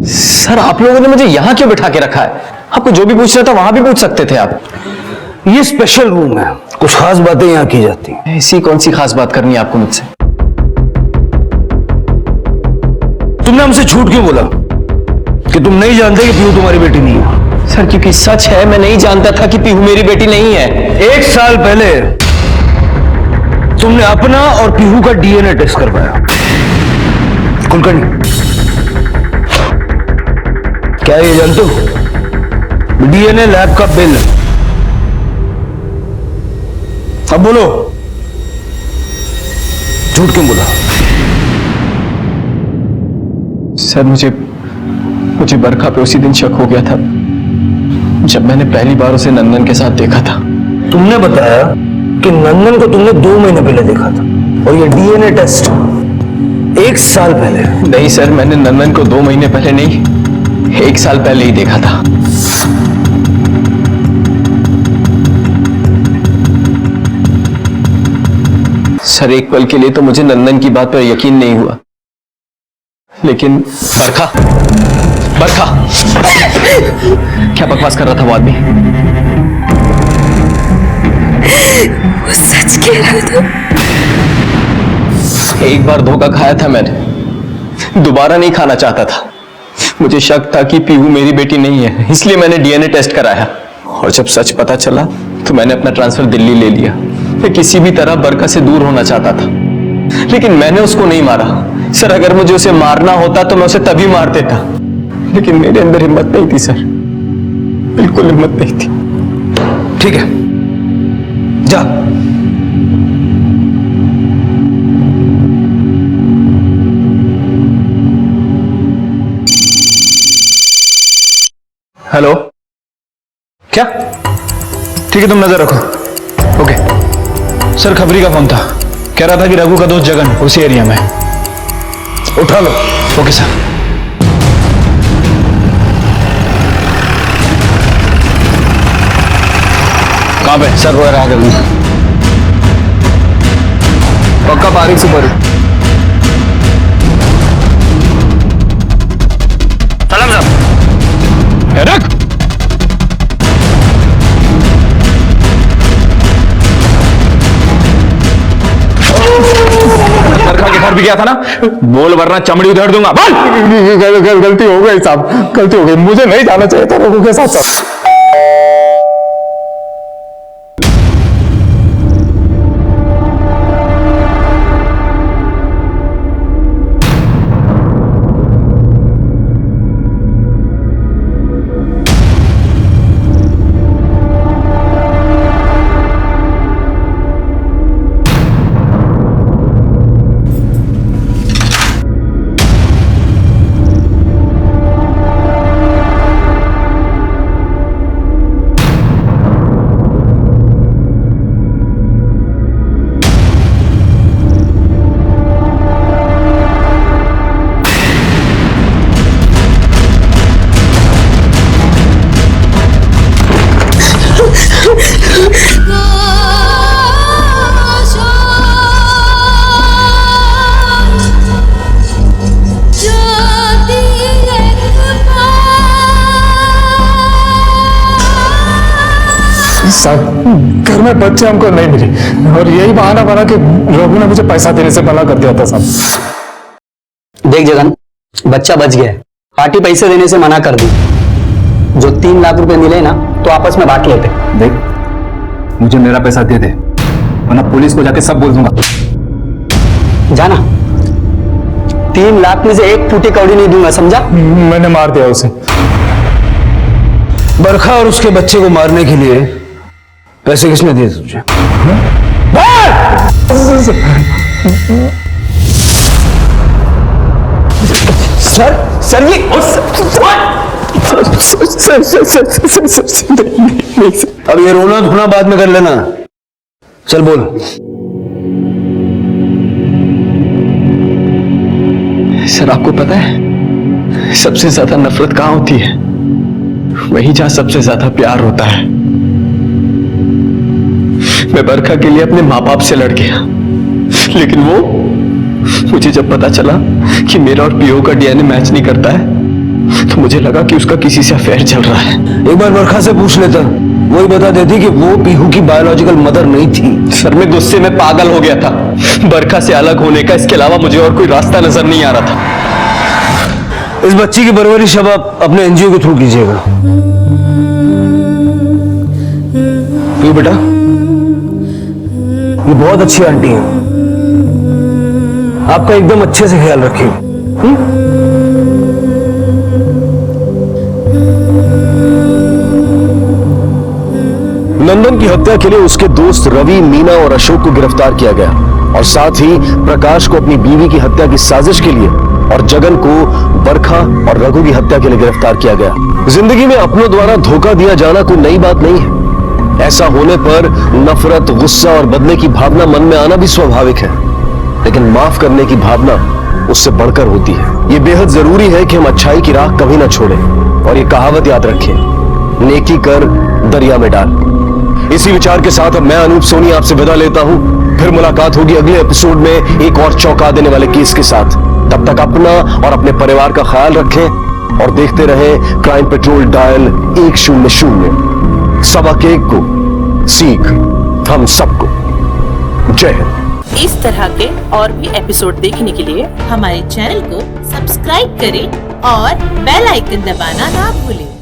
सर आप लोगों ने मुझे यहां क्यों बिठा के रखा है? आपको जो भी पूछना था वहां भी पूछ सकते थे आप। ये स्पेशल रूम है, कुछ खास बातें यहाँ की जाती हैं। ऐसी कौन सी खास बात करनी है आपको मुझसे? तुमने हमसे झूठ क्यों बोला कि तुम नहीं जानते कि पीहू तुम्हारी बेटी नहीं है? सर क्योंकि सच है, मैं नहीं जानता था कि पीहू मेरी बेटी नहीं है। 1 साल पहले तुमने अपना और पीहू का डीएनए टेस्ट करवाया। कुलकर्णी, क्या ये जानते हो डीएनए लैब का बिल? अब बोलो, झूठ क्यों बोला? सर मुझे बरखा पे उसी दिन शक हो गया था जब मैंने पहली बार उसे नंदन के साथ देखा था। तुमने बताया कि नंदन को तुमने 2 महीने पहले देखा था और ये डीएनए टेस्ट 1 साल पहले। नहीं सर, मैंने नंदन को 2 महीने पहले नहीं, 1 साल पहले ही देखा था। सर एक पल के लिए तो मुझे नंदन की बात पर यकीन नहीं हुआ, लेकिन बरखा क्या बकवास कर रहा था वो आदमी? वो सच कह रहा था। एक बार धोखा खाया था मैंने, दोबारा नहीं खाना चाहता था। मुझे शक था कि पीहू मेरी बेटी नहीं है, इसलिए मैंने डीएनए टेस्ट कराया और जब सच पता चला तो मैंने अपना ट्रांसफर दिल्ली ले लिया। मैं किसी भी तरह बरखा से दूर होना चाहता था, लेकिन मैंने उसको नहीं मारा। सर अगर मुझे उसे मारना होता तो मैं उसे तभी मार देता, लेकिन मेरे अंदर हिम्मत नहीं थी सर, बिल्कुल हिम्मत नहीं थी। ठीक है, जा। हेलो, क्या? ठीक है, तुम नजर रखो। ओके सर, खबरी का फोन था, कह रहा था कि रघु का दोस्त जगन उसी एरिया में। उठा लो। Okay sir. कहां पे? सर वो आ गए, पक्का बारीक से बारीक। सलाम साहब। रख। बरखा के घर भी गया था ना, बोल वरना चमड़ी उधेड़ दूंगा। बोल। गलती हो गई साहब, गलती हो गई, मुझे नहीं जाना चाहिए था रघु के साथ साथ। घर में बच्चे हमको नहीं मिले और यही बहाना बना कि रघु ने मुझे पैसा देने से मना कर दिया था साहब। देख जगन, बच्चा बच गया है, पार्टी पैसे देने से मना कर दी। जो 3 लाख रुपए मिले ना तो आपस में बांट लेते। देख, मुझे मेरा पैसा दे दे, वरना पुलिस को जाके सब बोल दूंगा। जाना, 3 लाख में से 1 फूटी कौड़ी नहीं दूंगा, समझा? मैंने मार दिया उसे। बरखा और उसके बच्चे को मारने के लिए पैसे किसने दिए तुझे? सर ये अब ये रोना धोना बाद में कर लेना। चल बोल। सर आपको पता है सबसे ज्यादा नफरत कहां होती है? वहीं जहां सबसे ज्यादा प्यार होता है। मैं बरखा के लिए अपने माँ बाप से लड़ गया, लेकिन वो मुझे जब पता चला कि मेरा और पीओ का डीएनए मैच नहीं करता है तो मुझे लगा कि उसका किसी से अफेयर चल रहा है। एक बार बरखा से पूछ लेता, वही बता देती कि वो पीहू की बायोलॉजिकल मदर नहीं थी। सर मैं गुस्से में पागल हो गया था। बरखा से अलग होने का इसके अलावा मुझे और कोई रास्ता नजर नहीं आ रहा था। इस बच्ची की परवरिश अब आप अपने एनजीओ के थ्रू कीजिएगा। पीहू बेटा, ये बहुत अच्छी आंटी है, आपका एकदम अच्छे से ख्याल रखिए। नंदन की हत्या के लिए उसके दोस्त रवि, मीना और अशोक को गिरफ्तार किया गया और साथ ही प्रकाश को अपनी बीवी की हत्या की साजिश के लिए और जगन को बरखा और रघु की हत्या के लिए गिरफ्तार किया गया। जिंदगी में अपनों द्वारा धोखा दिया जाना कोई नई बात नहीं है। ऐसा होने पर नफरत, गुस्सा और बदले की भावना मन में आना भी स्वाभाविक है, लेकिन माफ करने की भावना उससे बढ़कर होती है। ये बेहद जरूरी है कि हम अच्छाई की राह कभी ना छोड़ें और ये कहावत याद रखें, नेकी कर दरिया में डाल। इसी विचार के साथ अब मैं अनूप सोनी आपसे विदा लेता हूं। फिर मुलाकात होगी अगले एपिसोड में एक और चौंका देने वाले केस के साथ। तब तक अपना और अपने परिवार का ख्याल रखें और देखते रहें क्राइम पेट्रोल डायल 100। सबक एक को सीख हम सबको। जय हिंद। इस तरह के और भी एपिसोड देखने के लिए हमारे चैनल को सब्सक्राइब करें और बेल आइकन दबाना ना भूलें।